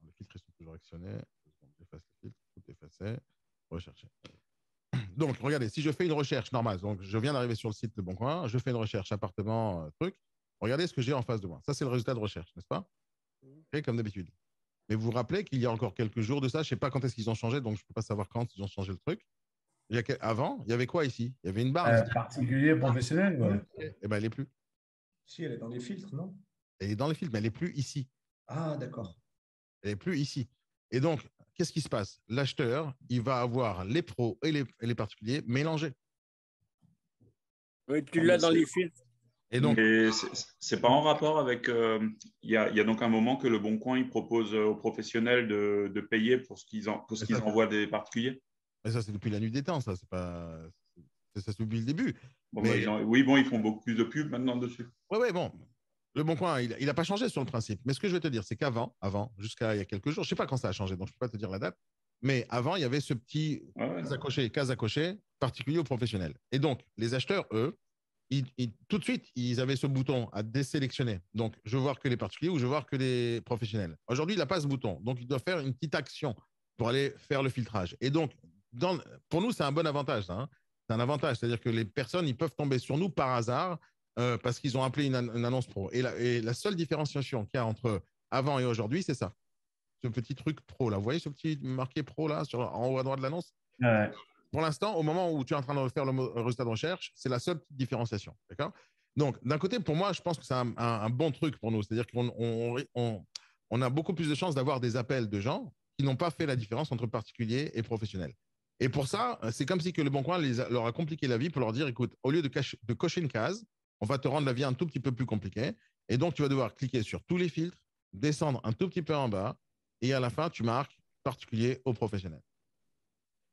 Les filtres sont toujours actionnés. J'efface les filtres, tout effacé, rechercher. Donc, regardez, si je fais une recherche normale, donc je viens d'arriver sur le site Le Bon Coin, je fais une recherche appartement, truc, regardez ce que j'ai en face de moi. Ça, c'est le résultat de recherche, n'est-ce pas? Okay, comme d'habitude. Mais vous vous rappelez qu'il y a encore quelques jours de ça, je ne sais pas quand est-ce qu'ils ont changé, donc je ne peux pas savoir quand ils ont changé le truc. Avant, il y avait quoi ici? Il y avait une barre ici. Particulier, professionnel, ouais. Eh ben, elle n'est plus. Si, elle est dans les filtres, non? Elle est dans les filtres, mais elle n'est plus ici. Ah, d'accord. Elle n'est plus ici. Et donc, qu'est-ce qui se passe? L'acheteur, il va avoir les pros et les particuliers mélangés. Oui, tu l'as dans les filtres. Et donc, Mais c'est pas en rapport avec. Il y a donc un moment que Le Bon Coin il propose aux professionnels de payer pour ce qu'ils envoient des particuliers. mais ça, c'est depuis la nuit des temps, ça. C'est pas. Ça, c'est depuis le début. Bon, Mais oui, bon, ils font beaucoup plus de pubs maintenant dessus. ouais, bon. Le Bon Coin, il n'a pas changé sur le principe. Mais ce que je vais te dire, c'est qu'avant, jusqu'à il y a quelques jours, je ne sais pas quand ça a changé, donc je ne peux pas te dire la date, mais avant, il y avait ce petit case à cocher particulier aux professionnels. Et donc, les acheteurs, eux, tout de suite, ils avaient ce bouton à désélectionner. Donc, je veux voir que les particuliers ou je veux voir que les professionnels. Aujourd'hui, il n'a pas ce bouton. Donc, il doit faire une petite action pour aller faire le filtrage. Et donc, pour nous, c'est un bon avantage. Hein. C'est un avantage. C'est-à-dire que les personnes, ils peuvent tomber sur nous par hasard parce qu'ils ont appelé une annonce pro. Et la seule différenciation qu'il y a entre avant et aujourd'hui, c'est ça. Ce petit truc pro, là. Vous voyez ce petit marqué pro, là, en haut à droite de l'annonce? Ouais. Pour l'instant, au moment où tu es en train de faire le résultat de recherche, c'est la seule petite différenciation. D'accord? Donc, d'un côté, pour moi, je pense que c'est un bon truc pour nous. C'est-à-dire qu'on a beaucoup plus de chances d'avoir des appels de gens qui n'ont pas fait la différence entre particulier et professionnel. Et pour ça, c'est comme si que Le Bon Coin leur a compliqué la vie pour leur dire, écoute, au lieu de cocher une case, on va te rendre la vie un tout petit peu plus compliquée. Et donc, tu vas devoir cliquer sur tous les filtres, descendre un tout petit peu en bas, et à la fin, tu marques particulier ou professionnel.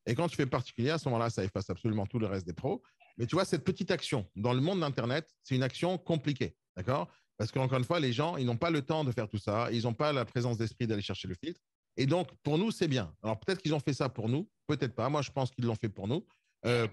Et quand tu fais particulier, à ce moment-là, ça efface absolument tout le reste des pros. Mais tu vois, cette petite action, dans le monde d'Internet, c'est une action compliquée. D'accord? Parce qu'encore une fois, les gens, ils n'ont pas le temps de faire tout ça. Ils n'ont pas la présence d'esprit d'aller chercher le filtre. Et donc, pour nous, c'est bien. Alors, peut-être qu'ils ont fait ça pour nous. Peut-être pas. Moi, je pense qu'ils l'ont fait pour nous,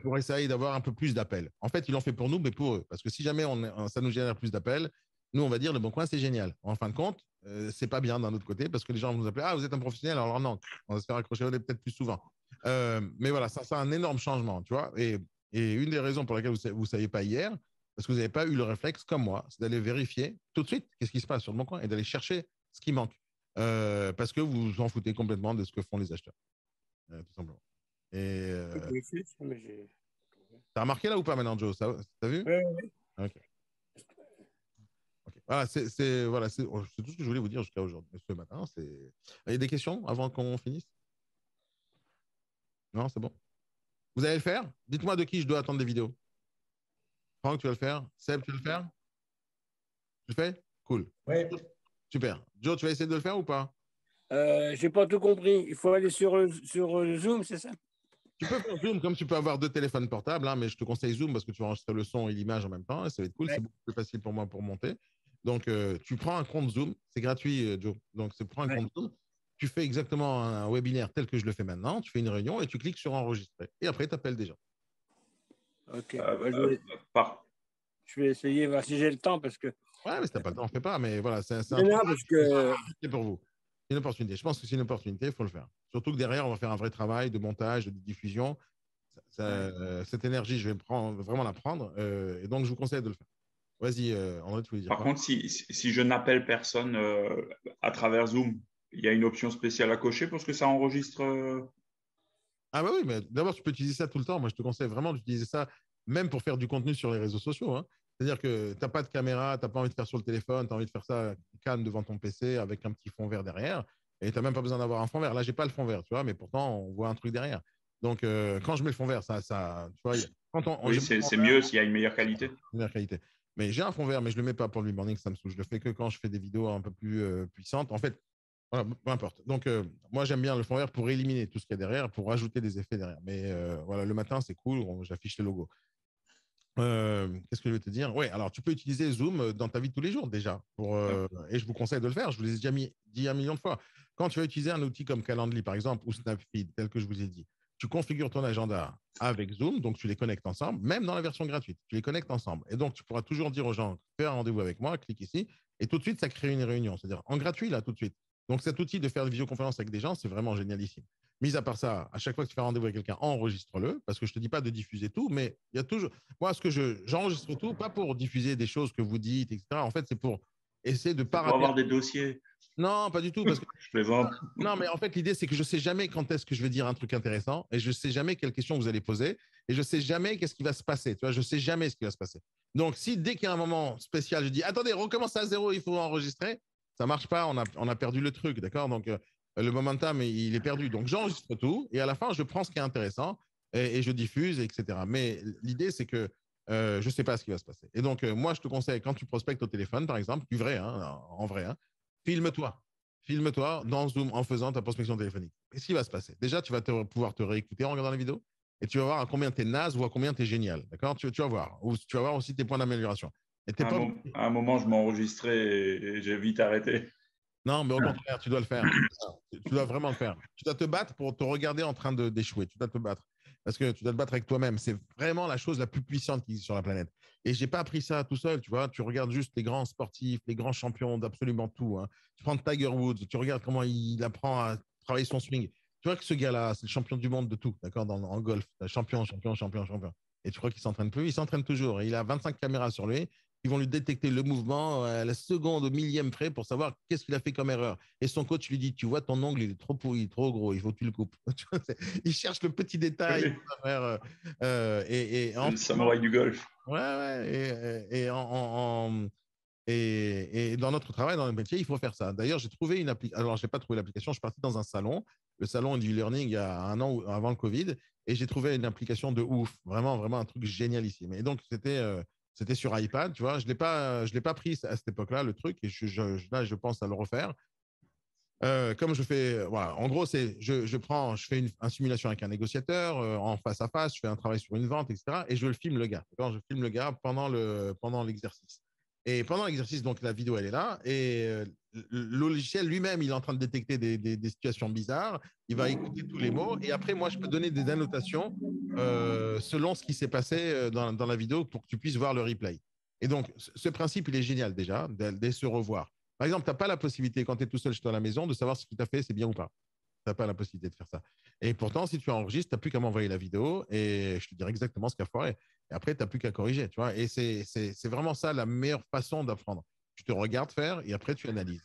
pour essayer d'avoir un peu plus d'appels. En fait, ils l'ont fait pour nous, mais pour eux. Parce que si jamais ça nous génère plus d'appels, nous, on va dire, Le Bon Coin, c'est génial. En fin de compte, c'est pas bien d'un autre côté, parce que les gens vont nous appeler, ah, vous êtes un professionnel. Alors non, on va se faire accrocher peut-être plus souvent. Mais voilà, ça, c'est un énorme changement, tu vois. Et une des raisons pour laquelle vous ne saviez pas hier, parce que vous n'avez pas eu le réflexe, comme moi, c'est d'aller vérifier tout de suite qu'est-ce qui se passe sur Le Bon Coin et d'aller chercher ce qui manque. Parce que vous vous en foutez complètement de ce que font les acheteurs, tout simplement. Et t'as remarqué là ou pas maintenant, Joe? T'as vu? Oui. Ok. Voilà, voilà, c'est tout ce que je voulais vous dire jusqu'à aujourd'hui, ce matin. Il y a des questions avant qu'on finisse? Non, c'est bon. Vous allez le faire? Dites-moi de qui je dois attendre des vidéos. Franck, tu vas le faire? Seb, tu vas le faire? Tu le fais? Cool. Oui. Super. Joe, tu vas essayer de le faire ou pas? J'ai pas tout compris. Il faut aller sur Zoom, c'est ça? Tu peux faire Zoom comme tu peux avoir deux téléphones portables, hein, mais je te conseille Zoom parce que tu vas enregistrer le son et l'image en même temps et ça va être cool. Ouais. C'est beaucoup plus facile pour moi pour monter. Donc, tu prends un compte Zoom. C'est gratuit, Joe. Donc, prends un compte Zoom. Tu fais exactement un webinaire tel que je le fais maintenant. Tu fais une réunion et tu cliques sur enregistrer. Et après, tu appelles des gens. Ok. Je vais essayer, voir si j'ai le temps parce que. Ouais, mais si tu n'as pas le temps, on ne fait pas. Mais voilà, c'est non, parce que. C'est pour vous. C'est une opportunité. Je pense que c'est une opportunité, il faut le faire. Surtout que derrière, on va faire un vrai travail de montage, de diffusion. Cette énergie, je vais vraiment la prendre. Et donc, je vous conseille de le faire. Vas-y, André, tu voulais dire Par quoi? contre, si je n'appelle personne à travers Zoom, il y a une option spéciale à cocher parce que ça enregistre. Ah bah oui, mais d'abord, tu peux utiliser ça tout le temps. Moi, je te conseille vraiment d'utiliser ça même pour faire du contenu sur les réseaux sociaux. Hein. C'est-à-dire que tu n'as pas de caméra, tu n'as pas envie de faire sur le téléphone, tu as envie de faire ça calme devant ton PC avec un petit fond vert derrière. Et tu n'as même pas besoin d'avoir un fond vert. Là, j'ai pas le fond vert, tu vois, mais pourtant, on voit un truc derrière. Donc, quand je mets le fond vert, tu vois, oui, c'est mieux s'il y a une meilleure qualité. Meilleure qualité. Mais j'ai un fond vert, mais je ne le mets pas pour le morning, ça me saoule. Je le fais que quand je fais des vidéos un peu plus puissantes. En fait, voilà, peu importe. Donc, moi, j'aime bien le fond vert pour éliminer tout ce qu'il y a derrière, pour rajouter des effets derrière. Mais voilà, le matin, c'est cool, j'affiche les logos. Qu'est-ce que je vais te dire? Oui, alors tu peux utiliser Zoom dans ta vie de tous les jours déjà. Et je vous conseille de le faire. Je vous l'ai déjà dit 1 million de fois. Quand tu vas utiliser un outil comme Calendly, par exemple, ou Snapfeed, tel que je vous ai dit, tu configures ton agenda avec Zoom, donc tu les connectes ensemble, même dans la version gratuite, tu les connectes ensemble. Et donc, tu pourras toujours dire aux gens, fais un rendez-vous avec moi, clique ici, et tout de suite, ça crée une réunion. C'est-à-dire en gratuit, là, tout de suite. Donc, cet outil de faire des visioconférences avec des gens, c'est vraiment génialissime. Mis à part ça, à chaque fois que tu fais un rendez-vous avec quelqu'un, enregistre-le, parce que je ne te dis pas de diffuser tout, mais il y a toujours. Moi, j'enregistre tout, pas pour diffuser des choses que vous dites, etc. En fait, c'est pour essaie de pas Pour avoir rater. des dossiers. Non, pas du tout. Parce que... Je plaisante. Non, mais en fait, l'idée, c'est que je sais jamais quand est-ce que je vais dire un truc intéressant et je sais jamais quelles questions vous allez poser et je sais jamais qu'est-ce qui va se passer. Tu vois, je sais jamais ce qui va se passer. Donc, si dès qu'il y a un moment spécial, je dis attendez, recommence à zéro, il faut enregistrer, ça marche pas, on a perdu le truc, d'accord? Donc, le momentum, il est perdu. Donc, j'enregistre tout et à la fin, je prends ce qui est intéressant et je diffuse, etc. Mais l'idée, c'est que je sais pas ce qui va se passer. Et donc, moi, je te conseille, quand tu prospectes au téléphone, par exemple, du vrai, hein, en vrai, hein, filme-toi. Filme-toi dans Zoom en faisant ta prospection téléphonique. Qu'est-ce qui va se passer? Déjà, tu vas pouvoir te réécouter en regardant la vidéo et tu vas voir à combien tu es naze ou à combien tu es génial. D'accord? Tu vas voir. Ou tu vas voir aussi tes points d'amélioration. Et t'es À un, pas... à un moment, je m'enregistrais et j'ai vite arrêté. Non, mais au contraire, tu dois le faire. Tu dois vraiment le faire. Tu dois te battre pour te regarder en train d'échouer. Tu dois te battre. Parce que tu dois te battre avec toi-même. C'est vraiment la chose la plus puissante qui existe sur la planète. Et j'ai pas appris ça tout seul, tu vois. Tu regardes juste les grands sportifs, les grands champions d'absolument tout, hein. Tu prends Tiger Woods, tu regardes comment il apprend à travailler son swing. Tu vois que ce gars-là, c'est le champion du monde de tout, d'accord, en golf. Champion, champion, champion, champion. Et tu crois qu'il s'entraîne plus? Il s'entraîne toujours. Et il a 25 caméras sur lui qui vont lui détecter le mouvement à la seconde, au millième près pour savoir qu'est-ce qu'il a fait comme erreur. Et son coach lui dit, tu vois, ton ongle, il est trop pourri, trop gros, il faut que tu le coupes. Il cherche le petit détail. Le samouraï du golf. Ouais, ouais. Et dans notre travail, dans le métier, il faut faire ça. D'ailleurs, j'ai trouvé une application. Alors, je n'ai pas trouvé l'application. Je suis parti dans un salon, le salon du learning, il y a un an avant le Covid, et j'ai trouvé une application de ouf. Vraiment, vraiment un truc génialissime. Et donc, c'était sur iPad, tu vois. Je l'ai pas pris à cette époque-là, le truc, et là, je pense à le refaire. Comme je fais, voilà, en gros, c'est je fais une simulation avec un négociateur en face à face, je fais un travail sur une vente, etc. Et je le filme le gars. Je filme le gars pendant l'exercice. Et pendant l'exercice, donc la vidéo, elle est là. Et le logiciel lui-même, il est en train de détecter des situations bizarres. Il va écouter tous les mots. Et après, moi, je peux donner des annotations selon ce qui s'est passé dans la vidéo pour que tu puisses voir le replay. Et donc, ce principe, il est génial déjà, de se revoir. Par exemple, tu n'as pas la possibilité, quand tu es tout seul chez toi à la maison, de savoir si ce que tu as fait, c'est bien ou pas. Tu n'as pas la possibilité de faire ça. Et pourtant, si tu enregistres, tu n'as plus qu'à m'envoyer la vidéo et je te dirai exactement ce qu'il a foiré. Et après, tu n'as plus qu'à corriger. Tu vois. Et c'est vraiment ça la meilleure façon d'apprendre. Tu te regardes faire et après, tu analyses.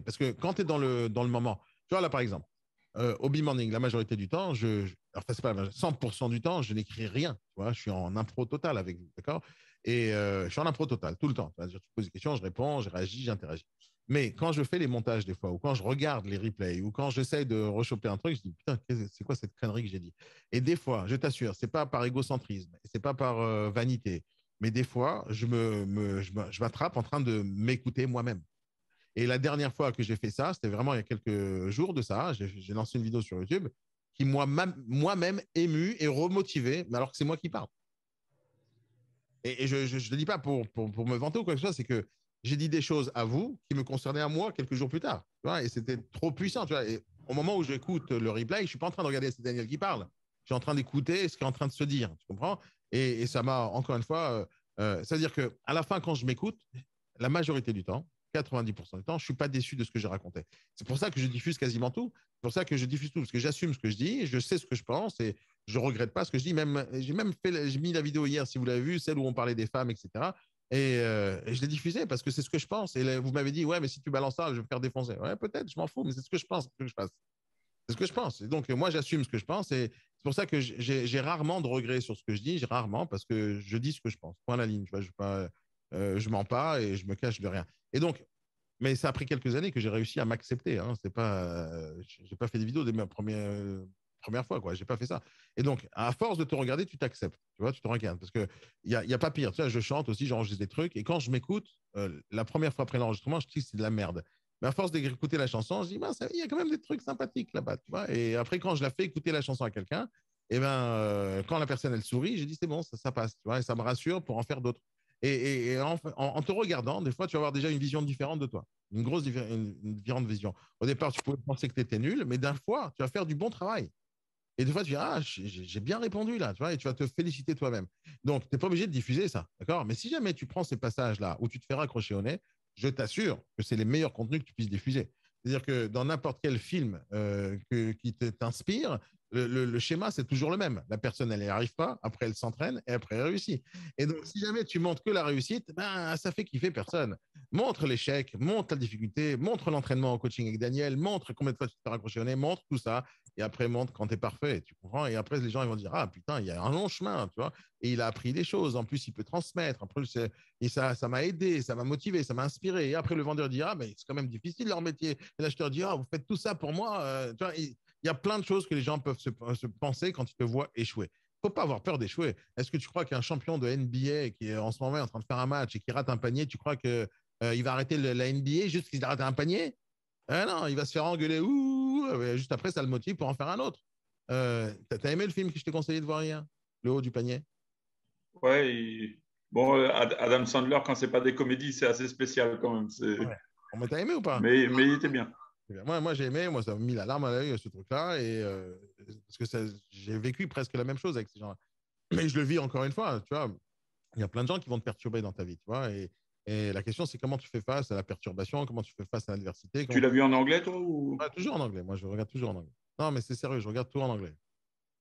Parce que quand tu es dans le moment, tu vois, là, par exemple, au B-Morning, la majorité du temps, enfin, c'est pas 100% du temps, je n'écris rien. Tu vois, je suis en impro total avec vous. D'accord? Et je suis en impro total tout le temps. C'est-à-dire, tu poses des questions, je réponds, je réagis, j'interagis. Mais quand je fais les montages des fois, ou quand je regarde les replays, ou quand j'essaie de rechoper un truc, je dis putain, c'est quoi cette connerie que j'ai dit? Et des fois, je t'assure, c'est pas par égocentrisme, c'est pas par vanité, mais des fois, je m'attrape en train de m'écouter moi-même. Et la dernière fois que j'ai fait ça, c'était vraiment il y a quelques jours de ça. J'ai lancé une vidéo sur YouTube qui moi-même ému et remotivé, mais alors que c'est moi qui parle. Et je ne le dis pas pour me vanter ou quoi que ce soit, c'est que j'ai dit des choses à vous qui me concernaient à moi quelques jours plus tard. Tu vois, et c'était trop puissant. Tu vois, et au moment où j'écoute le replay, je ne suis pas en train de regarder c'est Daniel qui parle. Je suis en train d'écouter ce qui est en train de se dire. Tu comprends? Et ça m'a, encore une fois, c'est-à-dire qu'à la fin, quand je m'écoute, la majorité du temps, 90% du temps, je ne suis pas déçu de ce que j'ai raconté. C'est pour ça que je diffuse quasiment tout. C'est pour ça que je diffuse tout, parce que j'assume ce que je dis, je sais ce que je pense et je ne regrette pas ce que je dis. J'ai mis la vidéo hier, si vous l'avez vue, celle où on parlait des femmes, etc. Et je l'ai diffusée parce que c'est ce que je pense. Et là, vous m'avez dit, ouais, mais si tu balances ça, je vais me faire défoncer. Ouais, peut-être, je m'en fous, mais c'est ce que je pense que je fasse. C'est ce que je pense. Et donc, moi, j'assume ce que je pense. Et c'est pour ça que j'ai rarement de regrets sur ce que je dis. J'ai rarement parce que je dis ce que je pense. Point à la ligne. Tu vois, je mens pas et je me cache de rien. Et donc, mais ça a pris quelques années que j'ai réussi à m'accepter. Hein. C'est pas, j'ai pas fait des vidéos dès ma première fois, quoi. J'ai pas fait ça. Et donc, à force de te regarder, tu t'acceptes. Tu vois, tu te regardes. Parce qu'il y a pas pire. Tu vois, je chante aussi, j'enregistre des trucs. Et quand je m'écoute, la première fois après l'enregistrement, je dis que c'est de la merde. Mais à force d'écouter la chanson, je dis, il y a quand même des trucs sympathiques là-bas. Tu vois. Et après, quand je la fais écouter la chanson à quelqu'un, et ben, quand la personne, elle sourit, je dis, c'est bon, ça passe. Tu vois, et ça me rassure pour en faire d'autres. Et en te regardant, des fois, tu vas avoir déjà une vision différente de toi. Une différente vision. Au départ, tu pouvais penser que tu étais nul, mais d'un fois, tu vas faire du bon travail. Et des fois, tu dis, ah, j'ai bien répondu là, tu vois, et tu vas te féliciter toi-même. Donc, tu n'es pas obligé de diffuser ça, d'accord? Mais si jamais tu prends ces passages-là où tu te fais raccrocher au nez, je t'assure que c'est les meilleurs contenus que tu puisses diffuser. C'est-à-dire que dans n'importe quel film qui t'inspire, le schéma, c'est toujours le même. La personne, elle n'y arrive pas, après, elle s'entraîne et après, elle réussit. Et donc, si jamais tu montres que la réussite, ben, ça fait kiffer personne. Montre l'échec, montre la difficulté, montre l'entraînement au coaching avec Daniel, montre combien de fois tu t'es raccroché au nez, montre tout ça. Et après, montre quand tu es parfait. Tu comprends? Et après, les gens, ils vont dire, ah putain, il y a un long chemin, tu vois. Et il a appris des choses. En plus, il peut transmettre. En plus, et ça m'a aidé, ça m'a motivé, ça m'a inspiré. Et après, le vendeur dit, ah, mais c'est quand même difficile leur métier. Et l'acheteur dit, ah, vous faites tout ça pour moi. Tu vois, il y a plein de choses que les gens peuvent se penser quand ils te voient échouer. Il ne faut pas avoir peur d'échouer. Est-ce que tu crois qu'un champion de NBA qui est en ce moment en train de faire un match et qui rate un panier, tu crois qu'il va arrêter la NBA juste parce qu'il a raté un panier? Non, il va se faire engueuler. Juste après, ça le motive pour en faire un autre. T'as aimé le film que je t'ai conseillé de voir hier? Le haut du panier? Ouais, bon, Adam Sandler, quand c'est pas des comédies, c'est assez spécial quand même. Ouais. Bon, mais t'as aimé ou pas? Mais il était bien. Moi j'ai aimé, moi, ça m'a mis la larme à l'œil, ce truc-là, et parce que j'ai vécu presque la même chose avec ces gens-là. Mais je le vis encore une fois, tu vois. Il y a plein de gens qui vont te perturber dans ta vie, tu vois. Et la question, c'est comment tu fais face à la perturbation, comment tu fais face à l'adversité. Tu l'as vu en anglais, toi ou... Ouais, toujours en anglais. Moi, je regarde toujours en anglais. Non, mais c'est sérieux, je regarde tout en anglais.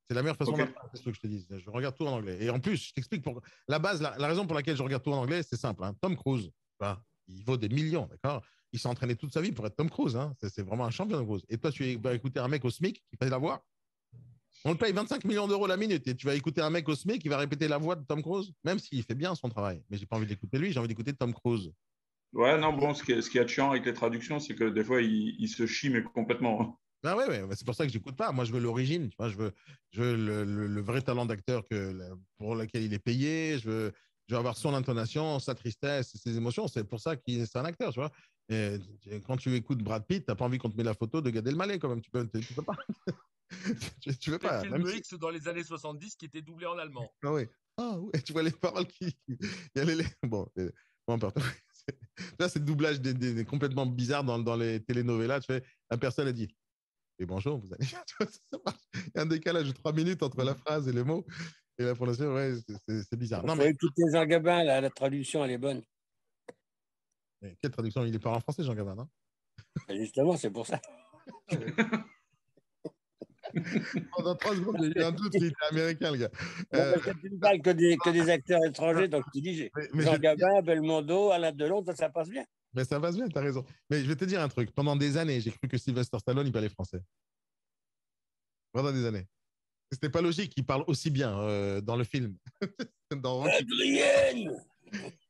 C'est la meilleure façon d'apprendre, c'est ce que je te dis. Je regarde tout en anglais. Et en plus, je t'explique pour la base, la raison pour laquelle je regarde tout en anglais, c'est simple. Hein. Tom Cruise, bah, il vaut des millions, d'accord? Il s'est entraîné toute sa vie pour être Tom Cruise. Hein. C'est vraiment un champion de Cruise. Et toi, tu vas écouter un mec au SMIC qui fait la voix. On le paye 25 millions d'euros la minute et tu vas écouter un mec au SMIC qui va répéter la voix de Tom Cruise, même s'il fait bien son travail. Mais j'ai pas envie d'écouter lui, j'ai envie d'écouter Tom Cruise. Ouais, non, bon, ce qui est de chiant avec les traductions, c'est que des fois, il se chie, mais complètement. Ah ouais, c'est pour ça que j'écoute pas. Moi, je veux l'origine, tu vois, je veux le vrai talent d'acteur pour lequel il est payé. Je veux avoir son intonation, sa tristesse, ses émotions. C'est pour ça qu'il est un acteur, tu vois. Et quand tu écoutes Brad Pitt, t'as pas envie qu'on te mette la photo de Gad Elmaleh, quand même. Tu peux pas. tu veux pas. C'est le film X dans les années 70 qui était doublé en allemand. Ah oui. Ah ouais, tu vois les paroles qui. Il y a bon, importe. Là, c'est le doublage complètement bizarre dans les telenovelas. Tu fais, la personne a dit et bonjour, vous allez bien. Ça marche. Il y a un décalage de 3 minutes entre la phrase et les mots. Et la prononciation, ouais, c'est bizarre. Non, mais écouter Jean Gabin, là, la traduction, elle est bonne. Mais quelle traduction? Il est pas en français, Jean Gabin, non? Justement, c'est pour ça. Pendant 3 secondes, j'ai eu un doute qu'il était américain, le gars. Non, parce que tu ne parles que des acteurs étrangers, donc tu dis Jean Gabin, Belmondo, Alain Delon, ça passe bien. Mais ça passe bien, tu as raison. Mais je vais te dire un truc. Pendant des années, j'ai cru que Sylvester Stallone, il parlait français. Pendant des années. C'était pas logique qu'il parle aussi bien dans le film. Adrienne.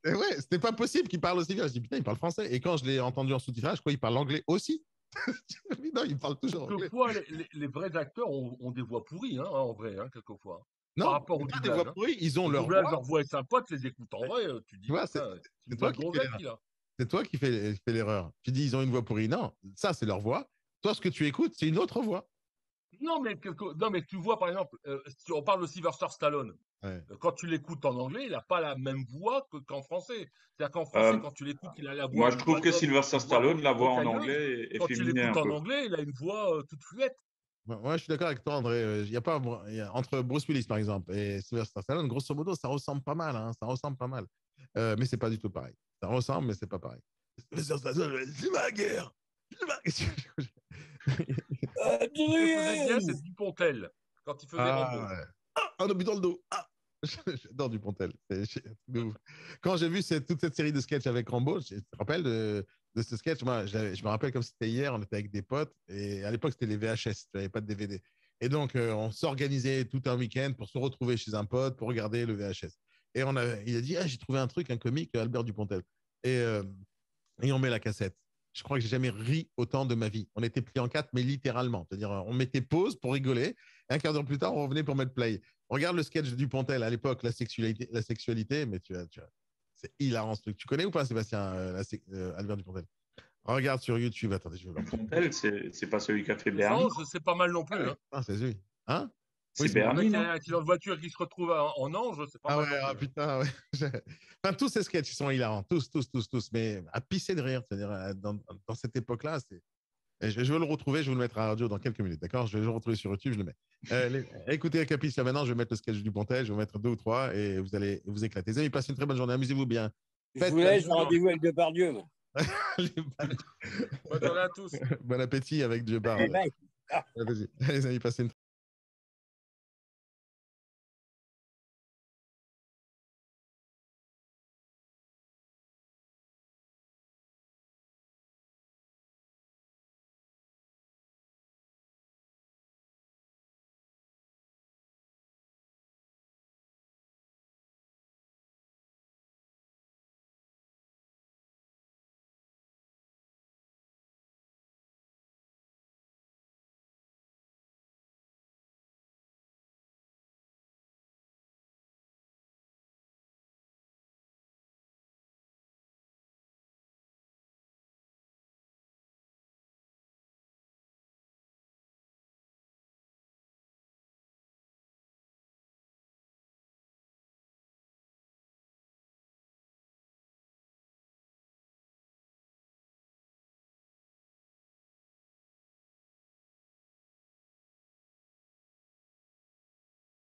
Et ouais, c'était pas possible qu'il parle aussi bien. Je dis, putain, il parle français. Et quand je l'ai entendu en sous-titrage, je crois qu'il parle anglais aussi. Mais non, il parle toujours anglais. Quelquefois, les vrais acteurs ont des voix pourries, hein, en vrai, hein, quelquefois. Non, par rapport au doublage. Des voix pourries, ils ont leur voix. Leur voix est sympa, tu les écoutes en vrai, tu dis, c'est toi qui fais l'erreur. Tu dis, ils ont une voix pourrie. Non, ça, c'est leur voix. Toi, ce que tu écoutes, c'est une autre voix. Non, mais tu vois, par exemple, si on parle de Sylvester Stallone, quand tu l'écoutes en anglais, il n'a pas la même voix qu'en français. C'est-à-dire qu'en français, quand tu l'écoutes, il a la voix. Moi, je trouve que Sylvester Stallone, la voix en anglais est féminine. Quand tu l'écoutes en anglais, il a une voix toute fluette. Moi, je suis d'accord avec toi, André. Il y a pas entre Bruce Willis, par exemple, et Sylvester Stallone, grosso modo, ça ressemble pas mal. Hein, ça ressemble pas mal. Mais c'est pas du tout pareil. Ça ressemble, mais c'est pas pareil. Sylvester Stallone, c'est ma guerre. Adrien, c'est Dupontel quand il faisait Rambo. Ouais. Un obus dans le dos. J'adore Dupontel. Quand j'ai vu toute cette série de sketchs avec Rambo, je te rappelle de ce sketch. Moi, je me rappelle comme c'était hier. On était avec des potes et à l'époque c'était les VHS. Tu n'avais pas de DVD. Et donc on s'organisait tout un week-end pour se retrouver chez un pote pour regarder le VHS. Et il a dit j'ai trouvé un truc, un comique, Albert Dupontel. Et on met la cassette. Je crois que j'ai jamais ri autant de ma vie. On était pliés en 4, mais littéralement. C'est-à-dire, on mettait pause pour rigoler. Et un quart d'heure plus tard, on revenait pour mettre play. Regarde le sketch de Dupontel à l'époque, la sexualité, mais c'est hilarant ce truc. Tu connais ou pas, Sébastien, Albert Dupontel? Regarde sur YouTube. Attendez, je vais voir. Dupontel, c'est pas celui qui a fait Bernie. Non, c'est pas mal non plus. Hein. Ah, c'est lui. Hein? C'est Bernie. Qui est dans une voiture qui se retrouve en ange, c'est pas mal. Ah ouais, ah putain, ouais. Enfin, tous ces sketchs, ils sont hilarants. Tous. Mais à pisser de rire. C'est-à-dire, dans cette époque-là, c'est. Je vais le retrouver, je vais vous le mettre à la radio dans quelques minutes, d'accord? Je vais le retrouver sur YouTube, je le mets. Écoutez Capiche là maintenant, je vais mettre le sketch du Pontel, je vais mettre 2 ou 3 et vous allez vous éclater. Les amis, passez une très bonne journée, amusez-vous bien. Je vous laisse, rendez-vous avec Depardieu. Bonne journée à tous. Bon appétit avec Depardieu. Bye. Les amis, passez une